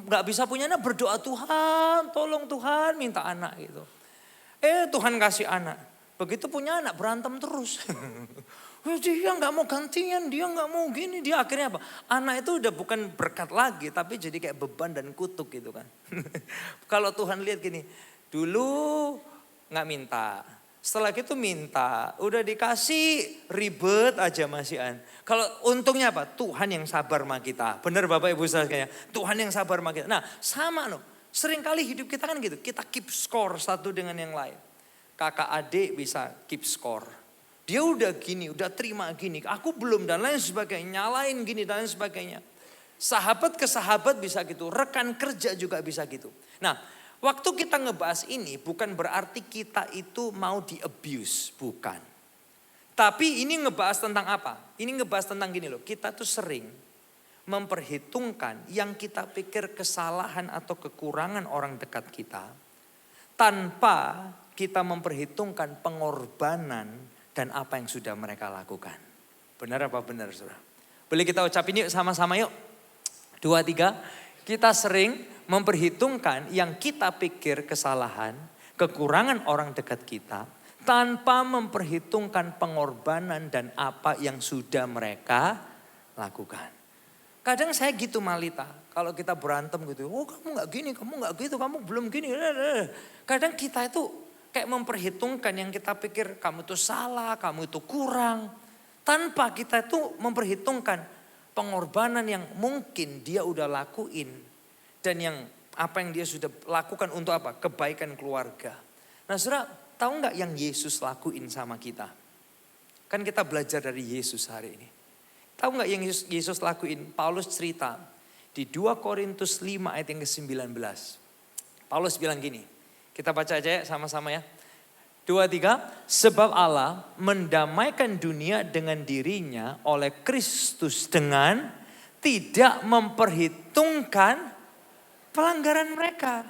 enggak bisa punya anak berdoa Tuhan, tolong Tuhan minta anak gitu. Tuhan kasih anak, begitu punya anak berantem terus. Dia enggak mau gantian, dia enggak mau gini, dia akhirnya apa? Anak itu udah bukan berkat lagi, tapi jadi kayak beban dan kutuk gitu kan. Kalau Tuhan lihat gini, dulu enggak minta. Setelah itu minta, udah dikasih ribet aja masihan. Kalau untungnya apa? Tuhan yang sabar sama kita. Benar Bapak Ibu sekalian, Tuhan yang sabar sama kita. Nah sama loh, seringkali hidup kita kan gitu. Kita keep score satu dengan yang lain. Kakak adik bisa keep score. Dia udah gini, udah terima gini. Aku belum dan lain sebagainya, nyalain gini dan lain sebagainya. Sahabat ke sahabat bisa gitu, rekan kerja juga bisa gitu. Nah, waktu kita ngebahas ini bukan berarti kita itu mau di-abuse, bukan. Tapi ini ngebahas tentang apa? Ini ngebahas tentang gini loh, kita tuh sering memperhitungkan yang kita pikir kesalahan atau kekurangan orang dekat kita. Tanpa kita memperhitungkan pengorbanan dan apa yang sudah mereka lakukan. Benar apa benar, saudara? Boleh kita ucapin yuk sama-sama yuk. 2, 3. Kita sering memperhitungkan yang kita pikir kesalahan, kekurangan orang dekat kita, tanpa memperhitungkan pengorbanan dan apa yang sudah mereka lakukan. Kadang saya gitu Malita, kalau kita berantem gitu, oh kamu gak gini, kamu gak gitu, kamu belum gini. Kadang kita itu kayak memperhitungkan yang kita pikir kamu itu salah, kamu itu kurang. Tanpa kita itu memperhitungkan pengorbanan yang mungkin dia udah lakuin. Dan yang apa yang dia sudah lakukan untuk apa? Kebaikan keluarga. Nah saudara, tahu gak yang Yesus lakuin sama kita? Kan kita belajar dari Yesus hari ini. Tahu gak yang Yesus lakuin? Paulus cerita di 2 Korintus 5 ayat yang ke-19. Paulus bilang gini, kita baca aja ya sama-sama ya. 2, 3, sebab Allah mendamaikan dunia dengan dirinya oleh Kristus dengan tidak memperhitungkan pelanggaran mereka.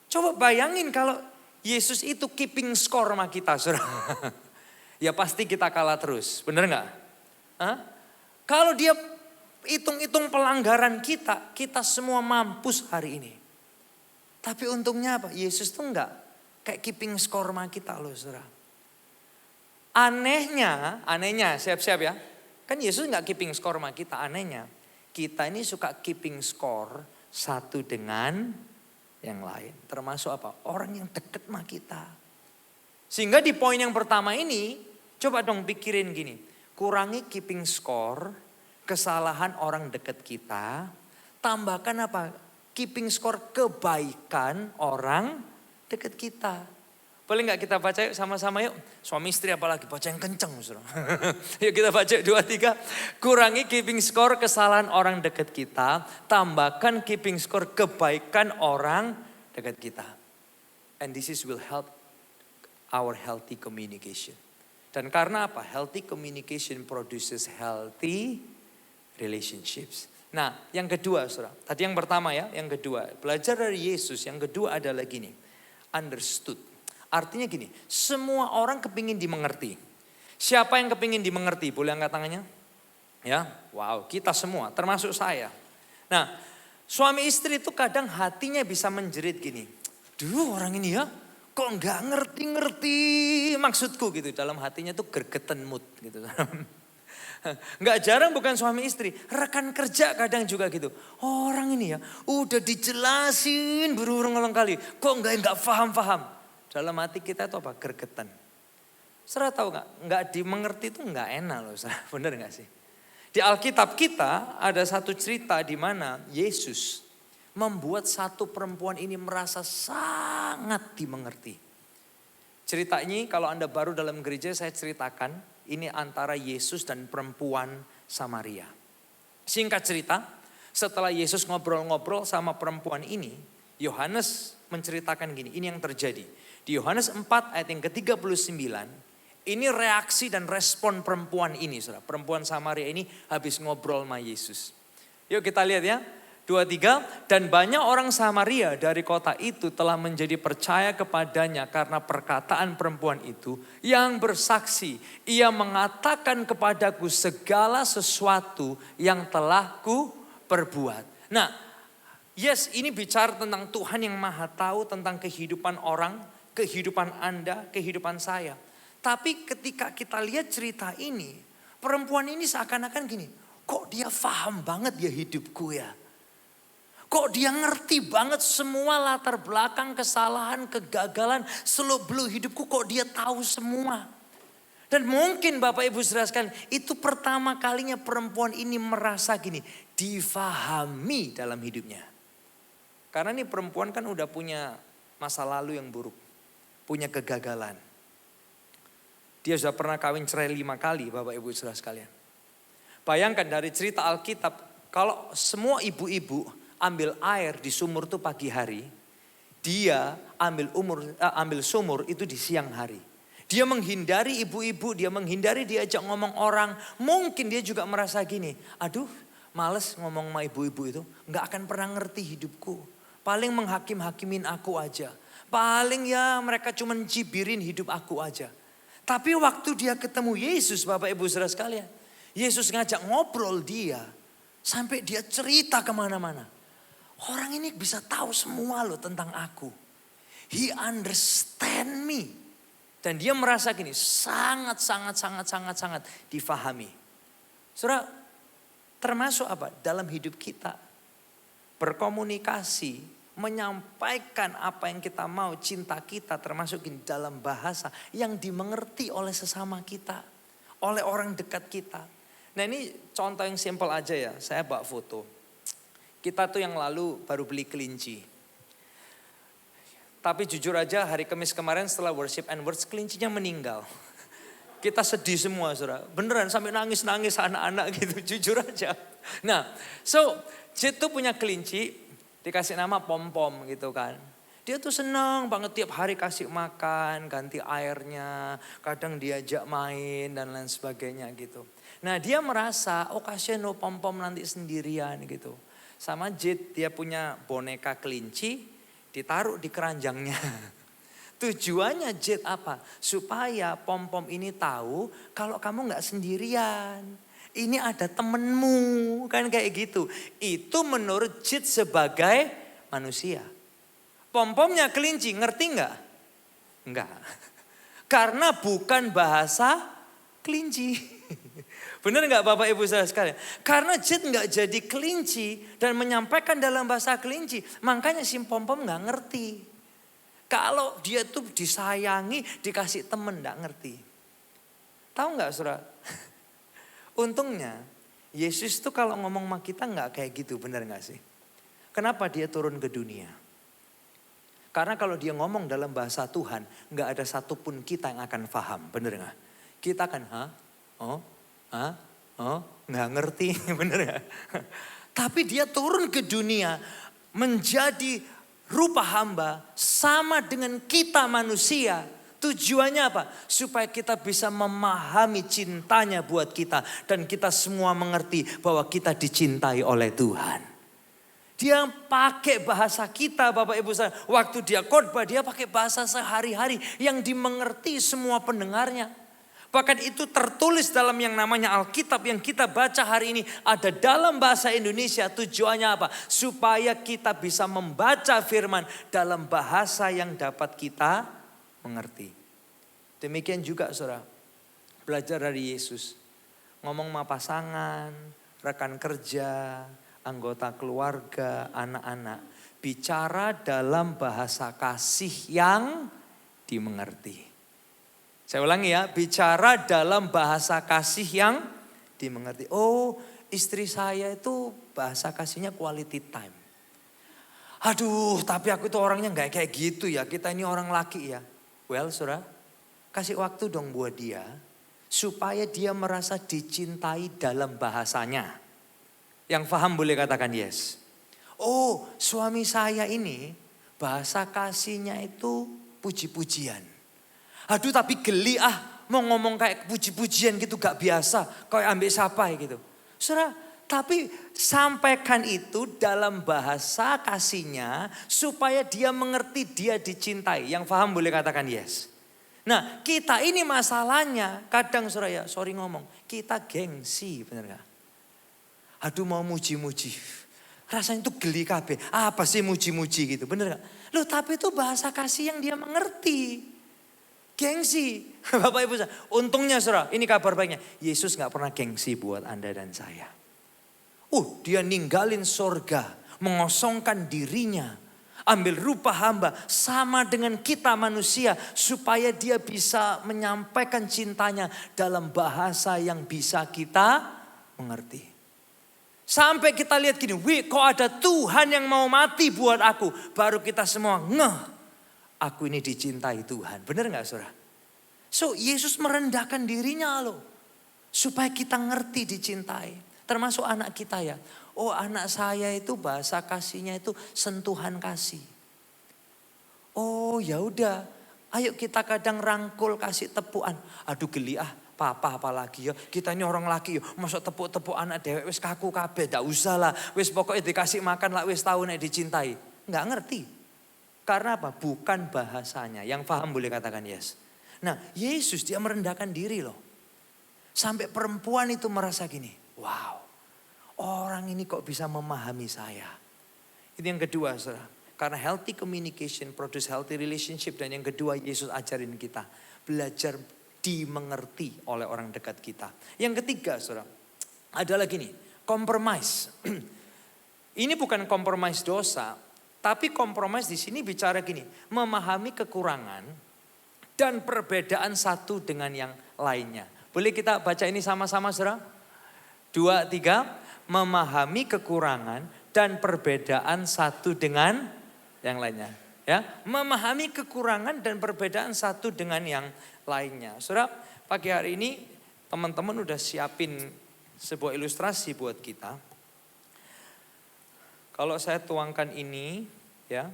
Coba bayangin kalau Yesus itu keeping score sama kita, saudara. Ya pasti kita kalah terus, bener gak? Kalau dia hitung-hitung pelanggaran kita, kita semua mampus hari ini. Tapi untungnya apa? Yesus tuh enggak kayak keeping score sama kita loh, saudara. Anehnya, siap-siap ya. Kan Yesus enggak keeping score sama kita, anehnya. Kita ini suka keeping score satu dengan yang lain. Termasuk apa? Orang yang deket sama kita. Sehingga di poin yang pertama ini, coba dong pikirin gini. Kurangi keeping score, kesalahan orang deket kita. Tambahkan apa? Keeping score kebaikan orang dekat kita. Boleh gak kita baca yuk sama-sama yuk. Suami istri apalagi baca yang kenceng. Yuk kita baca 2, 3. Kurangi keeping score kesalahan orang dekat kita. Tambahkan keeping score kebaikan orang dekat kita. And this will help our healthy communication. Dan karena apa? Healthy communication produces healthy relationships. Nah yang kedua saudara. Tadi yang pertama ya. Yang kedua. Belajar dari Yesus. Yang kedua adalah gini. Understood. Artinya gini, semua orang kepingin dimengerti. Siapa yang kepingin dimengerti? Boleh angkat tangannya? Ya, wow, kita semua, termasuk saya. Nah, suami istri itu kadang hatinya bisa menjerit gini. Duh orang ini ya, kok nggak ngerti-ngerti maksudku gitu. Dalam hatinya tuh gergeten mood gitu. Nggak jarang bukan suami istri, rekan kerja kadang juga gitu. Orang ini ya udah dijelasin berulang-ulang kali, kok nggak paham-paham. Dalam hati kita itu apa? Gergetan. Saudara tahu nggak dimengerti itu nggak enak loh, saudara. Bener nggak sih? Di Alkitab kita ada satu cerita di mana Yesus membuat satu perempuan ini merasa sangat dimengerti. Cerita ini kalau Anda baru dalam gereja saya ceritakan. Ini antara Yesus dan perempuan Samaria. Singkat cerita, setelah Yesus ngobrol-ngobrol sama perempuan ini, Yohanes menceritakan gini, ini yang terjadi. Di Yohanes 4 ayat yang ke-39, ini reaksi dan respon perempuan ini. Saudara. Perempuan Samaria ini habis ngobrol sama Yesus. Yuk kita lihat ya. 2, 3, dan banyak orang Samaria dari kota itu telah menjadi percaya kepadanya karena perkataan perempuan itu yang bersaksi. Ia mengatakan kepadaku segala sesuatu yang telah ku perbuat. Nah, yes ini bicara tentang Tuhan yang maha tahu tentang kehidupan orang, kehidupan Anda, kehidupan saya. Tapi ketika kita lihat cerita ini, perempuan ini seakan-akan gini, kok dia paham banget ya hidupku ya. Kok dia ngerti banget semua latar belakang, kesalahan, kegagalan, seluk-beluk hidupku kok dia tahu semua. Dan mungkin Bapak Ibu saudara sekalian, itu pertama kalinya perempuan ini merasa gini, difahami dalam hidupnya. Karena ini perempuan kan udah punya masa lalu yang buruk, punya kegagalan. Dia sudah pernah kawin cerai 5 kali Bapak Ibu saudara sekalian. Bayangkan dari cerita Alkitab, kalau semua ibu-ibu ambil air di sumur itu pagi hari, dia ambil sumur itu di siang hari. Dia menghindari ibu-ibu, dia menghindari diajak ngomong orang. Mungkin dia juga merasa gini, aduh males ngomong sama ibu-ibu itu, gak akan pernah ngerti hidupku. Paling menghakim-hakimin aku aja. Paling ya mereka cuma cibirin hidup aku aja. Tapi waktu dia ketemu Yesus, Bapak Ibu Saudara sekalian, Yesus ngajak ngobrol dia, sampai dia cerita kemana-mana. Orang ini bisa tahu semua loh tentang aku. He understand me. Dan dia merasa gini, sangat difahami. Saudara, termasuk apa? Dalam hidup kita, berkomunikasi, menyampaikan apa yang kita mau, cinta kita termasuk dalam bahasa yang dimengerti oleh sesama kita, oleh orang dekat kita. Nah ini contoh yang simpel aja ya, saya bawa foto. Kita tuh yang lalu baru beli kelinci. Tapi jujur aja hari Kamis kemarin setelah worship and words kelincinya meninggal. Kita sedih semua saudara, beneran sampai nangis-nangis anak-anak gitu, jujur aja. Nah, so Jit tuh punya kelinci, dikasih nama Pom-Pom gitu kan. Dia tuh senang banget tiap hari kasih makan, ganti airnya, kadang diajak main dan lain sebagainya gitu. Nah dia merasa, oh kasihan lo Pom-Pom nanti sendirian gitu. Sama Jit, dia punya boneka kelinci, ditaruh di keranjangnya. Tujuannya Jit apa? Supaya Pom-Pom ini tahu kalau kamu gak sendirian. Ini ada temenmu, kan kayak gitu. Itu menurut Jit sebagai manusia. Pom-pomnya kelinci, ngerti nggak? Enggak. Karena bukan bahasa kelinci. Benar nggak Bapak Ibu Saudara sekalian? Karena Jit nggak jadi kelinci dan menyampaikan dalam bahasa kelinci, makanya si Pom-Pom nggak ngerti. Kalau dia tuh disayangi, dikasih temen nggak ngerti. Tahu nggak saudara? Untungnya Yesus tuh kalau ngomong sama kita nggak kayak gitu, benar nggak sih? Kenapa dia turun ke dunia? Karena kalau dia ngomong dalam bahasa Tuhan, nggak ada satupun kita yang akan paham, benar nggak? Kita akan nggak ngerti, benar nggak? Tapi dia turun ke dunia menjadi rupa hamba sama dengan kita manusia. Tujuannya apa? Supaya kita bisa memahami cintanya buat kita. Dan kita semua mengerti bahwa kita dicintai oleh Tuhan. Dia pakai bahasa kita Bapak Ibu saudara. Waktu dia khotbah dia pakai bahasa sehari-hari yang dimengerti semua pendengarnya. Bahkan itu tertulis dalam yang namanya Alkitab yang kita baca hari ini. Ada dalam bahasa Indonesia. Tujuannya apa? Supaya kita bisa membaca firman dalam bahasa yang dapat kita mengerti. Demikian juga saudara, belajar dari Yesus. Ngomong sama pasangan, rekan kerja, anggota keluarga, anak-anak. Bicara dalam bahasa kasih yang dimengerti. Saya ulangi ya, bicara dalam bahasa kasih yang dimengerti. Oh, istri saya itu bahasa kasihnya quality time. Aduh, tapi aku itu orangnya nggak kayak gitu ya. Kita ini orang laki ya. Well, saudara, kasih waktu dong buat dia. Supaya dia merasa dicintai dalam bahasanya. Yang paham boleh katakan yes. Oh, suami saya ini bahasa kasihnya itu puji-pujian. Aduh, tapi geli mau ngomong kayak puji-pujian gitu gak biasa. Kayak ambil sapa gitu. Saudara, tapi sampaikan itu dalam bahasa kasihnya supaya dia mengerti dia dicintai. Yang paham boleh katakan yes. Nah kita ini masalahnya kadang saudara ya sorry ngomong. Kita gengsi bener gak? Aduh mau muji-muji. Rasanya itu geli kabeh. Apa sih muji-muji gitu bener gak? Loh tapi itu bahasa kasih yang dia mengerti. Gengsi. Bapak Ibu untungnya saudara ini kabar baiknya. Yesus gak pernah gengsi buat Anda dan saya. Dia ninggalin sorga, mengosongkan dirinya, ambil rupa hamba sama dengan kita manusia supaya dia bisa menyampaikan cintanya dalam bahasa yang bisa kita mengerti. Sampai kita lihat gini, kok ada Tuhan yang mau mati buat aku, baru kita semua aku ini dicintai Tuhan. Benar gak saudara? So Yesus merendahkan dirinya loh, supaya kita ngerti dicintai. Termasuk anak kita ya. Oh anak saya itu bahasa kasihnya itu sentuhan kasih. Oh ya udah, ayo kita kadang rangkul kasih tepuan. Aduh geli papa apalagi ya. Kita ini orang laki ya, masuk tepuk-tepuk anak dewek wis kaku kabeh, ndak usah lah. Wis pokoknya dikasih makan lah wis tahu nek dicintai. Enggak ngerti. Karena apa? Bukan bahasanya. Yang paham boleh katakan yes. Nah, Yesus dia merendahkan diri loh. Sampai perempuan itu merasa gini, wow, orang ini kok bisa memahami saya. Itu yang kedua, saudara. Karena healthy communication produce healthy relationship. Dan yang kedua, Yesus ajarin kita belajar dimengerti oleh orang dekat kita. Yang ketiga, saudara, adalah gini, compromise. Ini bukan compromise dosa, tapi compromise di sini bicara gini, memahami kekurangan dan perbedaan satu dengan yang lainnya. Boleh kita baca ini sama-sama, saudara? 2, 3, memahami kekurangan dan perbedaan satu dengan yang lainnya. Ya, memahami kekurangan dan perbedaan satu dengan yang lainnya. Saudara, pagi hari ini teman-teman udah siapin sebuah ilustrasi buat kita. Kalau saya tuangkan ini, ya,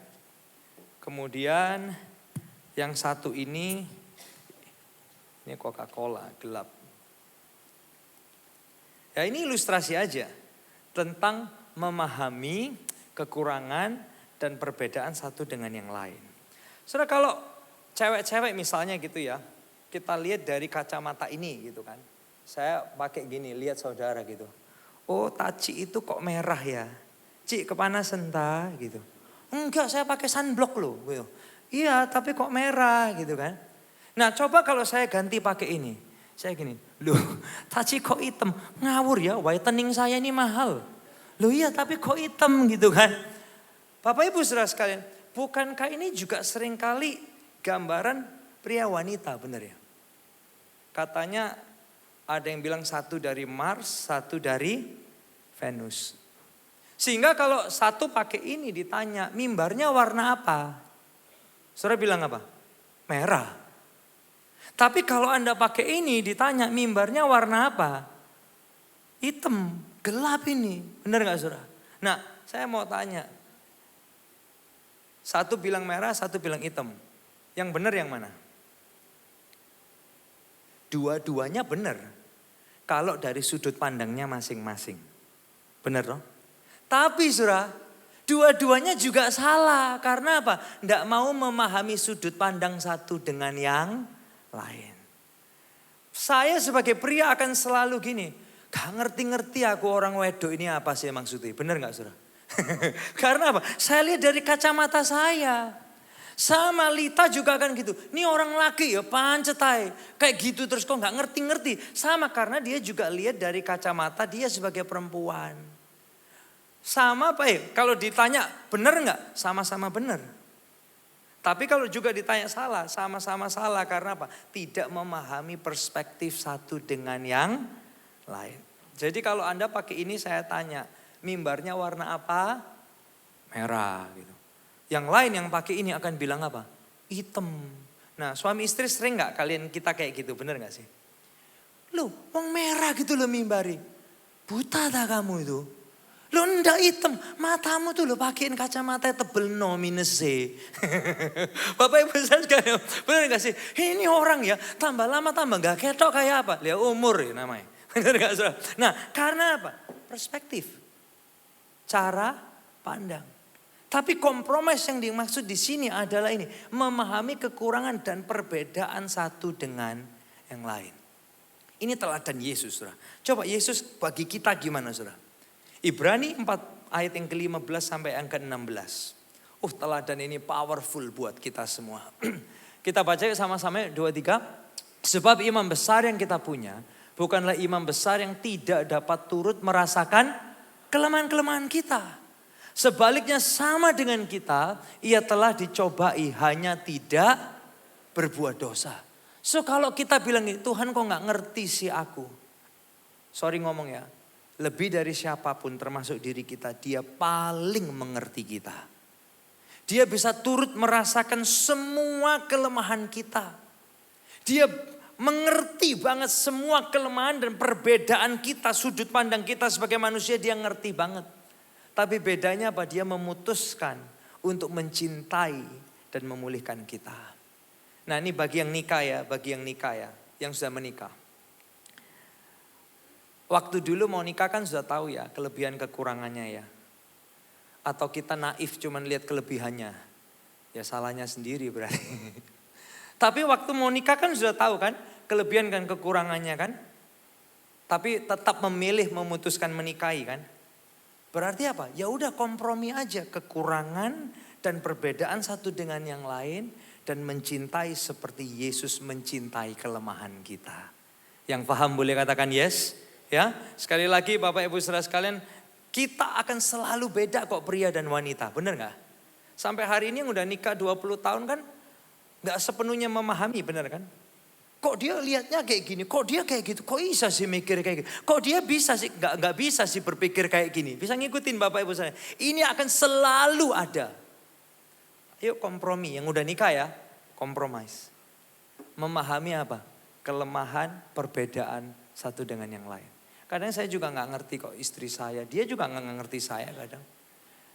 kemudian yang satu ini Coca-Cola gelap. Ya, ini ilustrasi aja tentang memahami kekurangan dan perbedaan satu dengan yang lain. Saudara, kalau cewek-cewek misalnya gitu ya, kita lihat dari kacamata ini gitu kan. Saya pakai gini, lihat saudara gitu. Oh, taci itu kok merah ya? Cik, kepanasan ta gitu. Enggak, saya pakai sunblock loh gitu. Iya, tapi kok merah gitu kan. Nah, coba kalau saya ganti pakai ini. Saya gini, loh, taci kok hitam? Ngawur ya, whitening saya ini mahal. Loh iya, tapi kok hitam gitu kan. Bapak Ibu saudara sekalian, bukankah ini juga seringkali gambaran pria wanita, benar ya? Katanya ada yang bilang satu dari Mars, satu dari Venus. Sehingga kalau satu pakai ini ditanya, mimbarnya warna apa? Saudara bilang apa? Merah. Tapi kalau Anda pakai ini ditanya, mimbarnya warna apa? Hitam, gelap ini. Benar gak saudara? Nah, saya mau tanya. Satu bilang merah, satu bilang hitam. Yang benar yang mana? Dua-duanya benar. Kalau dari sudut pandangnya masing-masing. Benar loh? Tapi saudara, dua-duanya juga salah. Karena apa? Tidak mau memahami sudut pandang satu dengan yang lain. Saya sebagai pria akan selalu gini. Gak ngerti-ngerti aku orang wedok ini apa sih maksudnya. Benar gak saudara? Karena apa? Saya lihat dari kacamata saya. Sama Lita juga kan gitu. Ini orang laki ya pancetai. Kayak gitu terus kok gak ngerti-ngerti. Sama karena dia juga lihat dari kacamata dia sebagai perempuan. Sama apa ya? Kalau ditanya benar gak? Sama-sama benar. Tapi kalau juga ditanya salah, sama-sama salah. Karena apa? Tidak memahami perspektif satu dengan yang lain. Jadi kalau Anda pakai ini saya tanya, mimbarnya warna apa? Merah gitu. Yang lain yang pakai ini akan bilang apa? Hitam. Nah, suami istri sering gak kalian kita kayak gitu, bener gak sih? Loh, wong merah gitu loh mimbari. Buta tak kamu itu? Lo ndak hitam, matamu tuh lo pakein kacamata tebel no minus C. Bapak Ibu sekalian, benar gak sih? Ini orang ya tambah lama tambah gak ketok kayak apa? Lihat umur ya namanya. Benar gak saudara? Nah karena apa? Perspektif, cara pandang. Tapi kompromis yang dimaksud di sini adalah ini, memahami kekurangan dan perbedaan satu dengan yang lain. Ini teladan Yesus, saudara. Coba Yesus bagi kita gimana, saudara? Ibrani 4 ayat yang ke-15 sampai yang ke-16. Teladan ini powerful buat kita semua. Kita baca sama-sama 2, 3. Sebab imam besar yang kita punya bukanlah imam besar yang tidak dapat turut merasakan kelemahan-kelemahan kita. Sebaliknya sama dengan kita, ia telah dicobai hanya tidak berbuat dosa. So kalau kita bilang Tuhan kok gak ngerti sih aku. Sorry ngomong ya. Lebih dari siapapun termasuk diri kita, dia paling mengerti kita. Dia bisa turut merasakan semua kelemahan kita. Dia mengerti banget semua kelemahan dan perbedaan kita, sudut pandang kita sebagai manusia dia ngerti banget. Tapi bedanya apa? Dia memutuskan untuk mencintai dan memulihkan kita. Nah ini bagi yang nikah ya, yang sudah menikah. Waktu dulu mau nikah kan sudah tahu ya kelebihan kekurangannya ya. Atau kita naif cuman lihat kelebihannya. Ya salahnya sendiri berarti. Tapi waktu mau nikah kan sudah tahu kan, kelebihan kan kekurangannya kan. Tapi tetap memilih memutuskan menikahi kan. Berarti apa? Ya udah kompromi aja kekurangan dan perbedaan satu dengan yang lain dan mencintai seperti Yesus mencintai kelemahan kita. Yang paham boleh katakan yes, ya. Sekali lagi Bapak Ibu Saudara sekalian, kita akan selalu beda kok pria dan wanita, benar nggak? Sampai hari ini yang udah nikah 20 tahun kan nggak sepenuhnya memahami, benar kan? Kok dia lihatnya kayak gini, kok dia kayak gitu, kok bisa sih mikir kayak gitu, kok dia bisa sih, nggak bisa sih berpikir kayak gini. Bisa ngikutin Bapak Ibu saya. Ini akan selalu ada. Yuk kompromi, yang udah nikah ya, kompromis. Memahami apa? Kelemahan, perbedaan satu dengan yang lain. Kadang saya juga nggak ngerti kok istri saya, dia juga nggak ngerti saya kadang.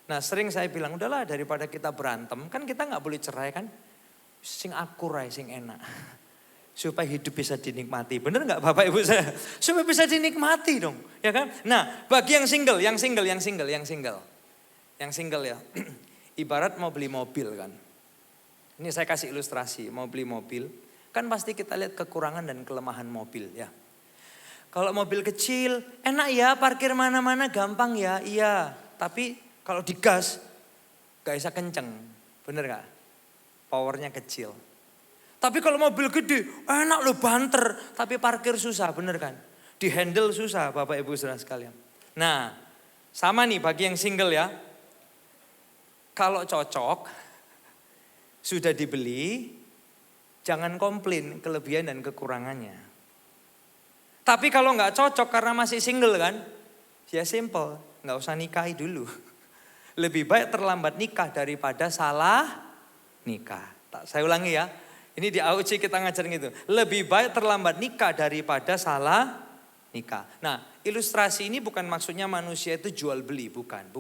Nah sering saya bilang, udahlah daripada kita berantem, kan kita nggak boleh cerai kan. Sing akur aja, sing enak. Supaya hidup bisa dinikmati. Bener nggak Bapak Ibu saya? Supaya bisa dinikmati dong. Ya kan? Nah bagi yang single ya. Ibarat mau beli mobil kan. Ini saya kasih ilustrasi, mau beli mobil. Kan pasti kita lihat kekurangan dan kelemahan mobil ya. Kalau mobil kecil, enak ya parkir mana-mana gampang ya. Iya, tapi kalau digas gak bisa kenceng. Bener gak? Powernya kecil. Tapi kalau mobil gede, enak loh banter. Tapi parkir susah, bener kan? Di handle susah Bapak Ibu Saudara sekalian. Nah, sama nih bagi yang single ya. Kalau cocok, sudah dibeli, jangan komplain kelebihan dan kekurangannya. Tapi kalau nggak cocok karena masih single kan, ya simple, nggak usah nikahi dulu. Lebih baik terlambat nikah daripada salah nikah. Saya ulangi ya. Ini di AUC kita ngajarin gitu. Lebih baik terlambat nikah daripada salah nikah. Nah ilustrasi ini bukan maksudnya manusia itu jual beli. Bukan.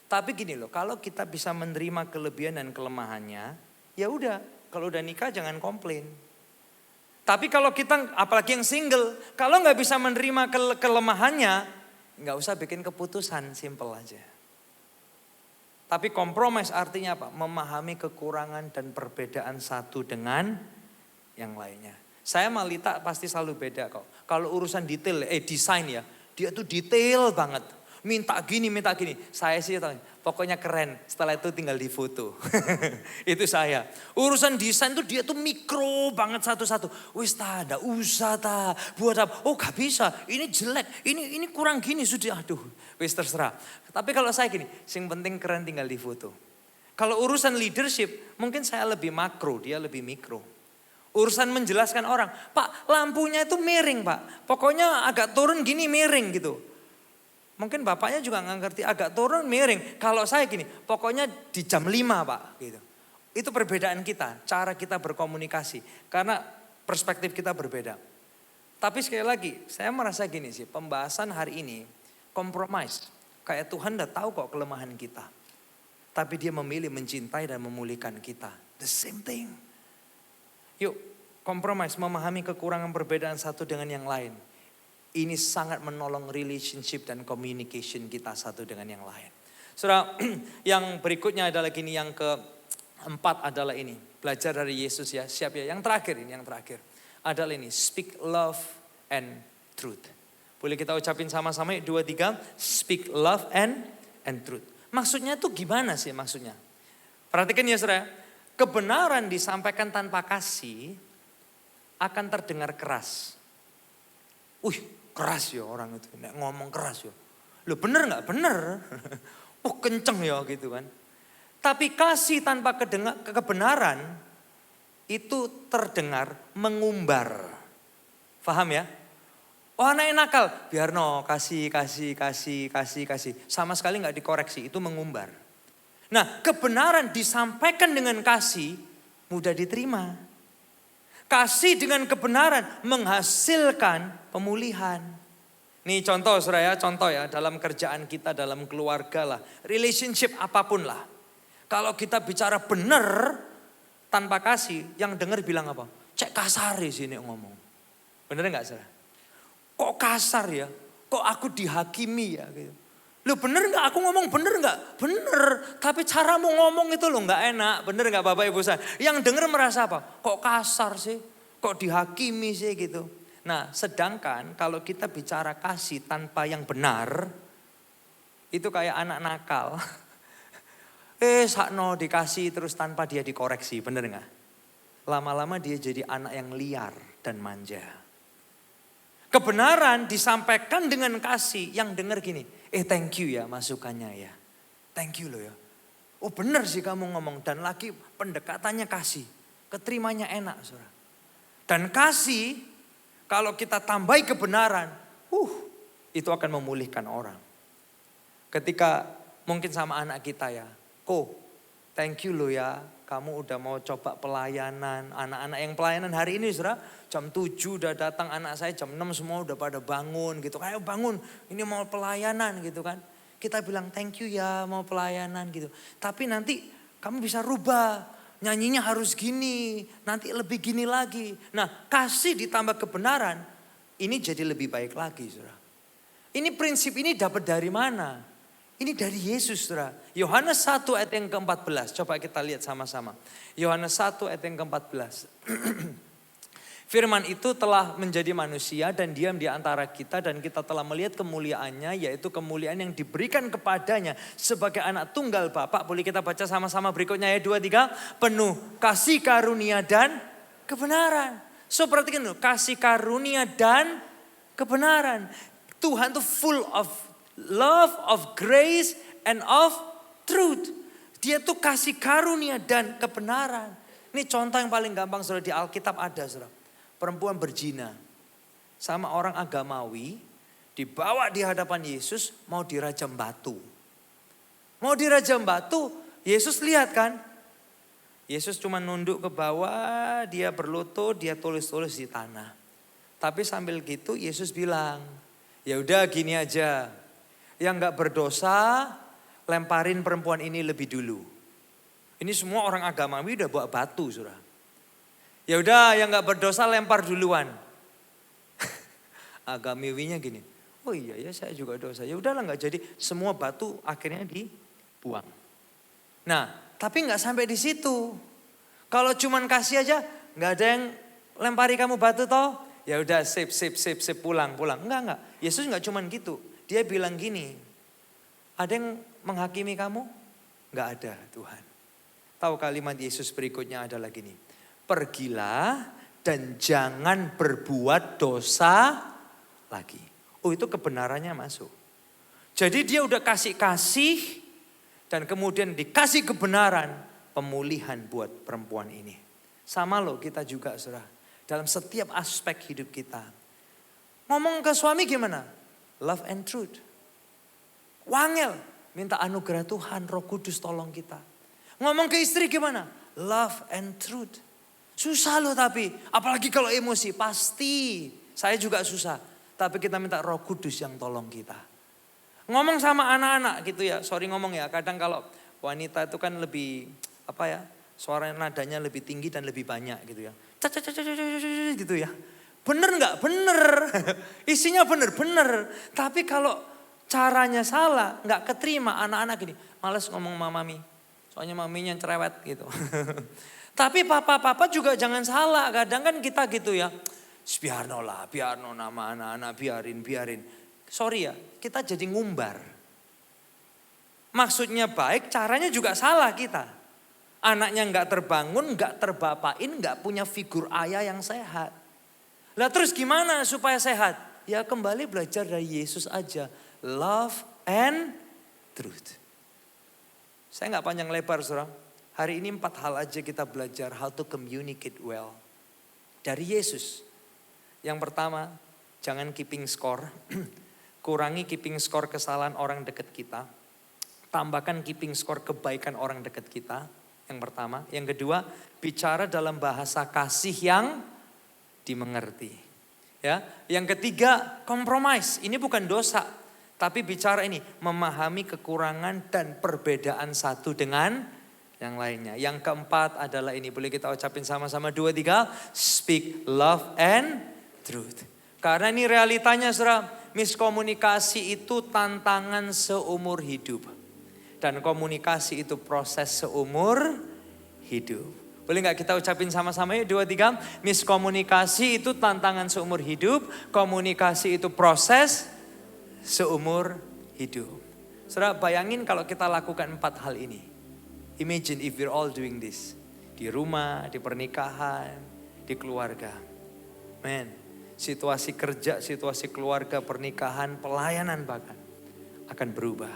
Tapi gini loh, kalau kita bisa menerima kelebihan dan kelemahannya. Ya udah, kalau udah nikah jangan komplain. Tapi kalau kita, apalagi yang single. Kalau gak bisa menerima kelemahannya. Gak usah bikin keputusan, simple aja. Tapi kompromis artinya apa? Memahami kekurangan dan perbedaan satu dengan yang lainnya. Saya sama Lita pasti selalu beda kok. Kalau urusan detail, desain ya. Dia tuh detail banget. Minta gini. Saya sih pokoknya keren. Setelah itu tinggal di foto. Itu saya. Urusan desain tuh dia tuh mikro banget satu-satu. Wis enggak usah buat apa. Oh gak bisa. Ini jelek. Ini kurang gini sudah. Aduh wis terserah. Tapi kalau saya gini. Yang penting keren tinggal di foto. Kalau urusan leadership. Mungkin saya lebih makro. Dia lebih mikro. Urusan menjelaskan orang. Pak lampunya itu miring pak. Pokoknya agak turun gini miring gitu. Mungkin bapaknya juga nggak ngerti agak turun miring. Kalau saya gini, pokoknya di jam 5 pak. Gitu. Itu perbedaan kita, cara kita berkomunikasi. Karena perspektif kita berbeda. Tapi sekali lagi, saya merasa gini sih, pembahasan hari ini kompromis. Kayak Tuhan udah tahu kok kelemahan kita. Tapi dia memilih mencintai dan memulihkan kita. The same thing. Yuk, kompromis, memahami kekurangan perbedaan satu dengan yang lain. Ini sangat menolong relationship dan communication kita satu dengan yang lain. Saudara, yang berikutnya adalah gini, yang keempat adalah ini. Belajar dari Yesus ya, siap ya. Yang terakhir ini, adalah ini, speak love and truth. Boleh kita ucapin sama-sama 2, 3, speak love and truth. Maksudnya itu gimana sih maksudnya? Perhatikan ya saudara, kebenaran disampaikan tanpa kasih akan terdengar keras. Keras ya orang itu, ngomong keras ya. Loh bener gak? Bener. Kenceng ya gitu kan. Tapi kasih tanpa kebenaran itu terdengar mengumbar. Paham ya? Anak nakal, biar kasih. Sama sekali gak dikoreksi, itu mengumbar. Nah kebenaran disampaikan dengan kasih mudah diterima. Kasih dengan kebenaran menghasilkan pemulihan. Nih contoh ya dalam kerjaan kita, dalam keluarga lah. Relationship apapun lah. Kalau kita bicara benar tanpa kasih, yang dengar bilang apa? Cek kasar sini ngomong. Bener gak saudara? Kok kasar ya? Kok aku dihakimi ya? Gitu. Lu bener nggak? Aku ngomong bener nggak? Bener. Tapi caramu ngomong itu lo nggak enak. Bener nggak Bapak Ibu saya? Yang denger merasa apa? Kok kasar sih? Kok dihakimi sih gitu? Nah, sedangkan kalau kita bicara kasih tanpa yang benar, itu kayak anak nakal. Sakno dikasih terus tanpa dia dikoreksi, bener nggak? Lama-lama dia jadi anak yang liar dan manja. Kebenaran disampaikan dengan kasih, yang denger gini, thank you ya masukannya ya. Thank you loh ya. Oh bener sih kamu ngomong, dan lagi pendekatannya kasih. Keterimanya enak saudara. Dan kasih, kalau kita tambahi kebenaran, itu akan memulihkan orang. Ketika mungkin sama anak kita ya, thank you loh ya, kamu udah mau coba pelayanan. Anak-anak yang pelayanan hari ini saudara, jam 7 udah datang anak saya, jam 6 semua udah pada bangun gitu. Ayo bangun, ini mau pelayanan gitu kan. Kita bilang thank you ya mau pelayanan gitu. Tapi nanti kamu bisa rubah, nyanyinya harus gini, nanti lebih gini lagi. Nah kasih ditambah kebenaran, ini jadi lebih baik lagi saudara. Ini prinsip ini dapat dari mana? Ini dari Yesus saudara. Yohanes 1 ayat yang ke-14. Coba kita lihat sama-sama. Yohanes 1 ayat yang ke-14. Firman itu telah menjadi manusia dan diam di antara kita. Dan kita telah melihat kemuliaannya, yaitu kemuliaan yang diberikan kepadanya sebagai anak tunggal Bapa. Boleh kita baca sama-sama berikutnya ya 2-3. Penuh kasih karunia dan kebenaran. So perhatikan dulu, kasih karunia dan kebenaran. Tuhan tuh full of love, of grace, and of truth. Dia tuh kasih karunia dan kebenaran. Ini contoh yang paling gampang saudara di Alkitab ada saudara. Perempuan berzina sama orang agamawi dibawa di hadapan Yesus mau dirajam batu. Mau dirajam batu, Yesus lihat kan. Yesus cuma nunduk ke bawah, dia berlutut, dia tulis-tulis di tanah. Tapi sambil gitu Yesus bilang, ya udah gini aja. Yang gak berdosa, lemparin perempuan ini lebih dulu. Ini semua orang agamawi udah bawa batu, saudara. Ya udah, yang gak berdosa lempar duluan. Agamawinya gini, oh iya ya saya juga dosa. Ya udahlah nggak jadi, semua batu akhirnya dibuang. Nah, tapi nggak sampai di situ. Kalau cuman kasih aja, nggak ada yang lempari kamu batu toh. Ya udah, sip pulang. Enggak. Yesus nggak cuman gitu. Dia bilang gini, ada yang menghakimi kamu? Enggak ada Tuhan. Tahu kalimat Yesus berikutnya adalah gini, pergilah dan jangan berbuat dosa lagi. Oh itu kebenarannya masuk. Jadi dia udah kasih dan kemudian dikasih kebenaran, pemulihan buat perempuan ini. Sama loh kita juga saudara, dalam setiap aspek hidup kita. Ngomong ke suami gimana? Love and truth. Wangel, minta anugerah Tuhan, Roh Kudus tolong kita. Ngomong ke istri gimana? Love and truth. Susah loh tapi, apalagi kalau emosi, pasti saya juga susah. Tapi kita minta Roh Kudus yang tolong kita. Ngomong sama anak-anak gitu ya, sorry ngomong ya, kadang kalau wanita itu kan lebih, suara nadanya lebih tinggi dan lebih banyak gitu ya. Gitu ya. Bener nggak? Bener. Isinya bener. Tapi kalau caranya salah, nggak keterima anak-anak gini. Males ngomong sama mami. Soalnya maminya cerewet gitu. Tapi papa juga jangan salah. Kadang kan kita gitu ya. Biarno nama anak-anak biarin. Sorry ya, kita jadi ngumbar. Maksudnya baik, caranya juga salah kita. Anaknya nggak terbangun, nggak terbapain, nggak punya figur ayah yang sehat. Lah terus gimana supaya sehat? Ya kembali belajar dari Yesus aja. Love and truth. Saya nggak panjang lebar saudara. Hari ini 4 hal aja kita belajar how to communicate well. Dari Yesus. Yang pertama, jangan keeping score. Kurangi keeping score kesalahan orang dekat kita. Tambahkan keeping score kebaikan orang dekat kita. Yang pertama. Yang kedua, bicara dalam bahasa kasih yang dimengerti. Ya, yang ketiga, compromise. Ini bukan dosa, tapi bicara ini memahami kekurangan dan perbedaan satu dengan yang lainnya. Yang keempat adalah ini, boleh kita ucapin sama-sama 2, 3, speak love and truth. Karena ini realitanya saudara, miskomunikasi itu tantangan seumur hidup. Dan komunikasi itu proses seumur hidup. Boleh gak kita ucapin sama-sama yuk 2, 3. Miskomunikasi itu tantangan seumur hidup. Komunikasi itu proses seumur hidup. Saudara, bayangin kalau kita lakukan 4 hal ini. Imagine if we're all doing this. Di rumah, di pernikahan, di keluarga. Man. Situasi kerja, situasi keluarga, pernikahan, pelayanan bahkan akan berubah.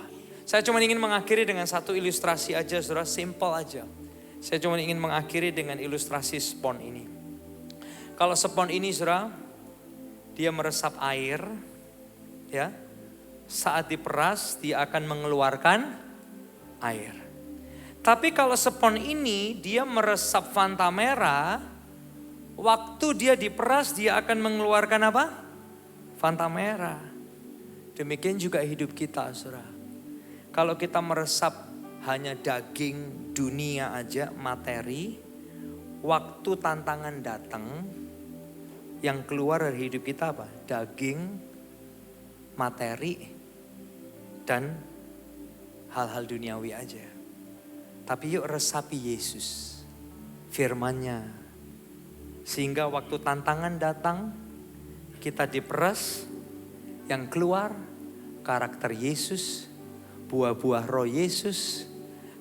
Saya cuma ingin mengakhiri dengan satu ilustrasi aja, saudara, simple aja. Saya cuma ingin mengakhiri dengan ilustrasi spons ini. Kalau spons ini, saudara, dia meresap air, ya. Saat diperas, dia akan mengeluarkan air. Tapi kalau spons ini, dia meresap Fanta merah. Waktu dia diperas, dia akan mengeluarkan apa? Fanta merah. Demikian juga hidup kita, saudara. Kalau kita meresap hanya daging dunia aja, materi, waktu tantangan datang, yang keluar dari hidup kita apa? Daging, materi, dan hal-hal duniawi aja. Tapi yuk resapi Yesus, firman-Nya. Sehingga waktu tantangan datang, kita diperas, yang keluar karakter Yesus, buah-buah roh Yesus,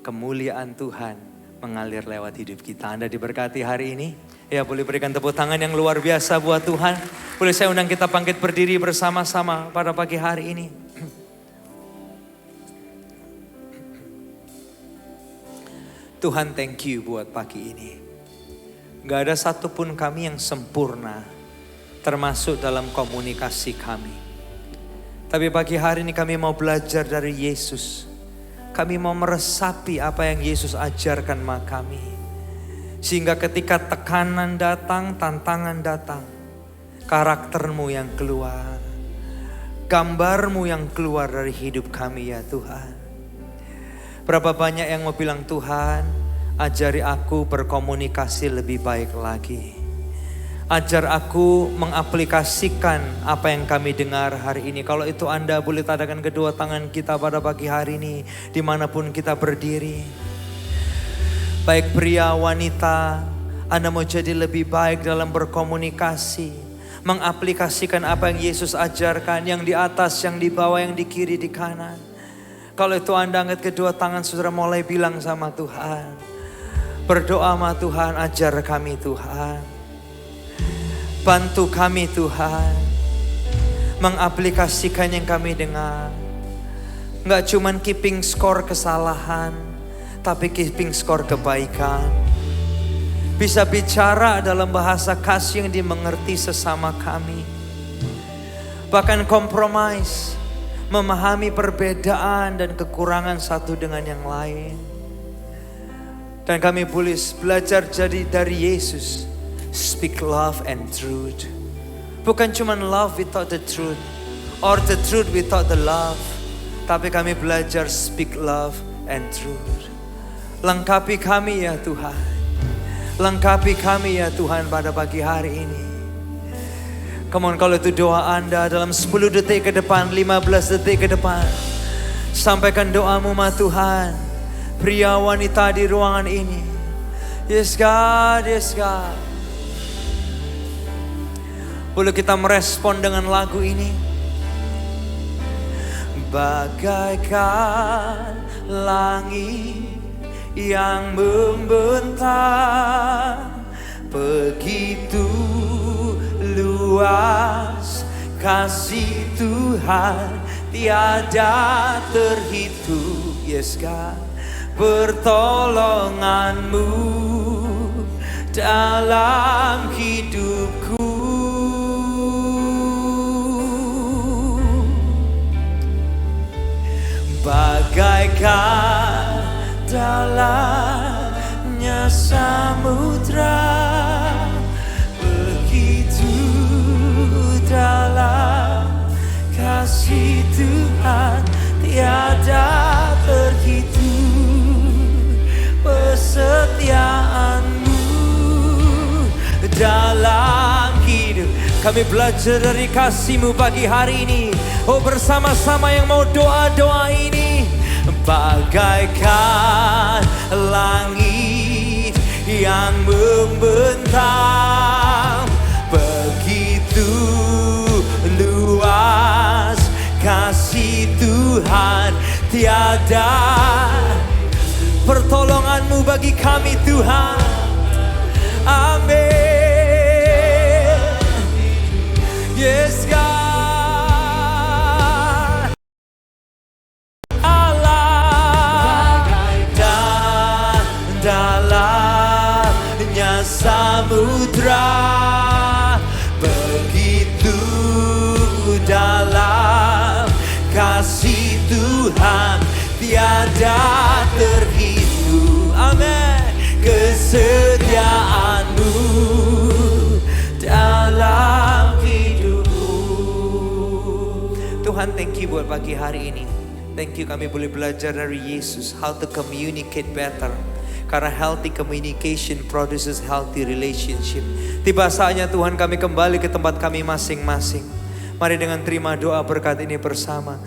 kemuliaan Tuhan mengalir lewat hidup kita. Anda diberkati hari ini. Ya, boleh berikan tepuk tangan yang luar biasa buat Tuhan. Boleh saya undang kita bangkit berdiri bersama-sama pada pagi hari ini. Tuhan, thank you buat pagi ini. Gak ada satupun kami yang sempurna, termasuk dalam komunikasi kami. Tapi pagi hari ini kami mau belajar dari Yesus. Kami mau meresapi apa yang Yesus ajarkan sama kami. Sehingga ketika tekanan datang, tantangan datang, karaktermu yang keluar. Gambarmu yang keluar dari hidup kami ya Tuhan. Berapa banyak yang mau bilang, Tuhan, ajari aku berkomunikasi lebih baik lagi. Ajar aku mengaplikasikan apa yang kami dengar hari ini. Kalau itu Anda boleh tadakan kedua tangan kita pada pagi hari ini, dimanapun kita berdiri. Baik pria, wanita, Anda mau jadi lebih baik dalam berkomunikasi. Mengaplikasikan apa yang Yesus ajarkan, yang di atas, yang di bawah, yang di kiri, di kanan. Kalau itu Anda angkat kedua tangan, saudara mulai bilang sama Tuhan. Berdoa sama Tuhan, ajar kami Tuhan. Bantu kami Tuhan. Mengaplikasikan yang kami dengar. Gak cuman keeping score kesalahan, tapi keeping score kebaikan. Bisa bicara dalam bahasa kasih yang dimengerti sesama kami. Bahkan kompromis, memahami perbedaan dan kekurangan satu dengan yang lain. Dan kami boleh belajar jadi dari Yesus. Speak love and truth. Bukan cuma love without the truth. Or the truth without the love. Tapi kami belajar speak love and truth. Lengkapi kami ya Tuhan. Lengkapi kami ya Tuhan pada pagi hari ini. Come on, kalau itu doa Anda dalam 10 detik ke depan, 15 detik ke depan. Sampaikan doamu sama Tuhan. Pria wanita di ruangan ini. Yes God, yes God. Boleh kita merespon dengan lagu ini. Bagaikan langit yang membentang, begitu luas kasih Tuhan tiada terhitung. Yes God. Pertolonganmu dalam hidupku. Bagaikan dalamnya samudra, begitu dalam kasih Tuhan tiada terhitung. Kesetiaanmu dalam hidup. Kami belajar dari kasih-Mu pagi hari ini. Oh, bersama-sama yang mau doa-doa ini. Bagaikan langit yang membentang, begitu luas kasih Tuhan, tiada pertolongan-Mu bagi kami Tuhan. Amin. Yes God. Dalamnya samudra, begitu dalam kasih Tuhan, tiada terhitung. Amin. Kesetiaan-Mu dalam hidupku. Tuhan, thank you buat pagi hari ini. Thank you kami boleh belajar dari Yesus how to communicate better. Karena healthy communication produces healthy relationship. Tiba saatnya Tuhan kami kembali ke tempat kami masing-masing. Mari dengan terima doa berkat ini bersama.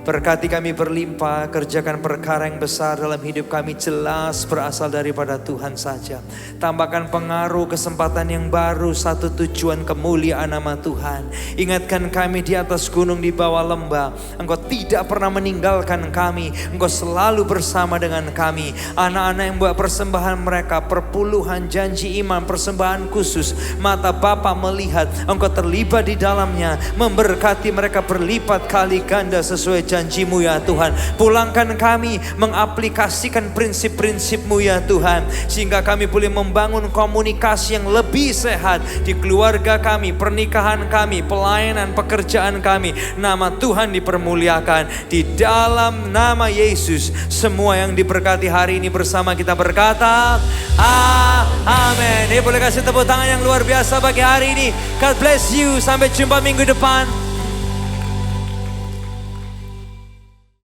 Berkati kami berlimpah, kerjakan perkara yang besar dalam hidup kami, jelas berasal daripada Tuhan saja. Tambahkan pengaruh, kesempatan yang baru, satu tujuan kemuliaan nama Tuhan. Ingatkan kami di atas gunung, di bawah lembah, Engkau tidak pernah meninggalkan kami. Engkau selalu bersama dengan kami. Anak-anak yang buat persembahan mereka, perpuluhan janji iman, persembahan khusus, mata Bapa melihat, Engkau terlibat di dalamnya, memberkati mereka berlipat kali ganda sesuai janji-Mu ya Tuhan. Pulangkan kami mengaplikasikan prinsip-prinsip-Mu ya Tuhan, sehingga kami boleh membangun komunikasi yang lebih sehat di keluarga kami, pernikahan kami, pelayanan, pekerjaan kami. Nama Tuhan dipermuliakan. Di dalam nama Yesus, semua yang diberkati hari ini bersama kita berkata amin. Boleh kasih tepuk tangan yang luar biasa bagi hari ini. God bless you. Sampai jumpa minggu depan.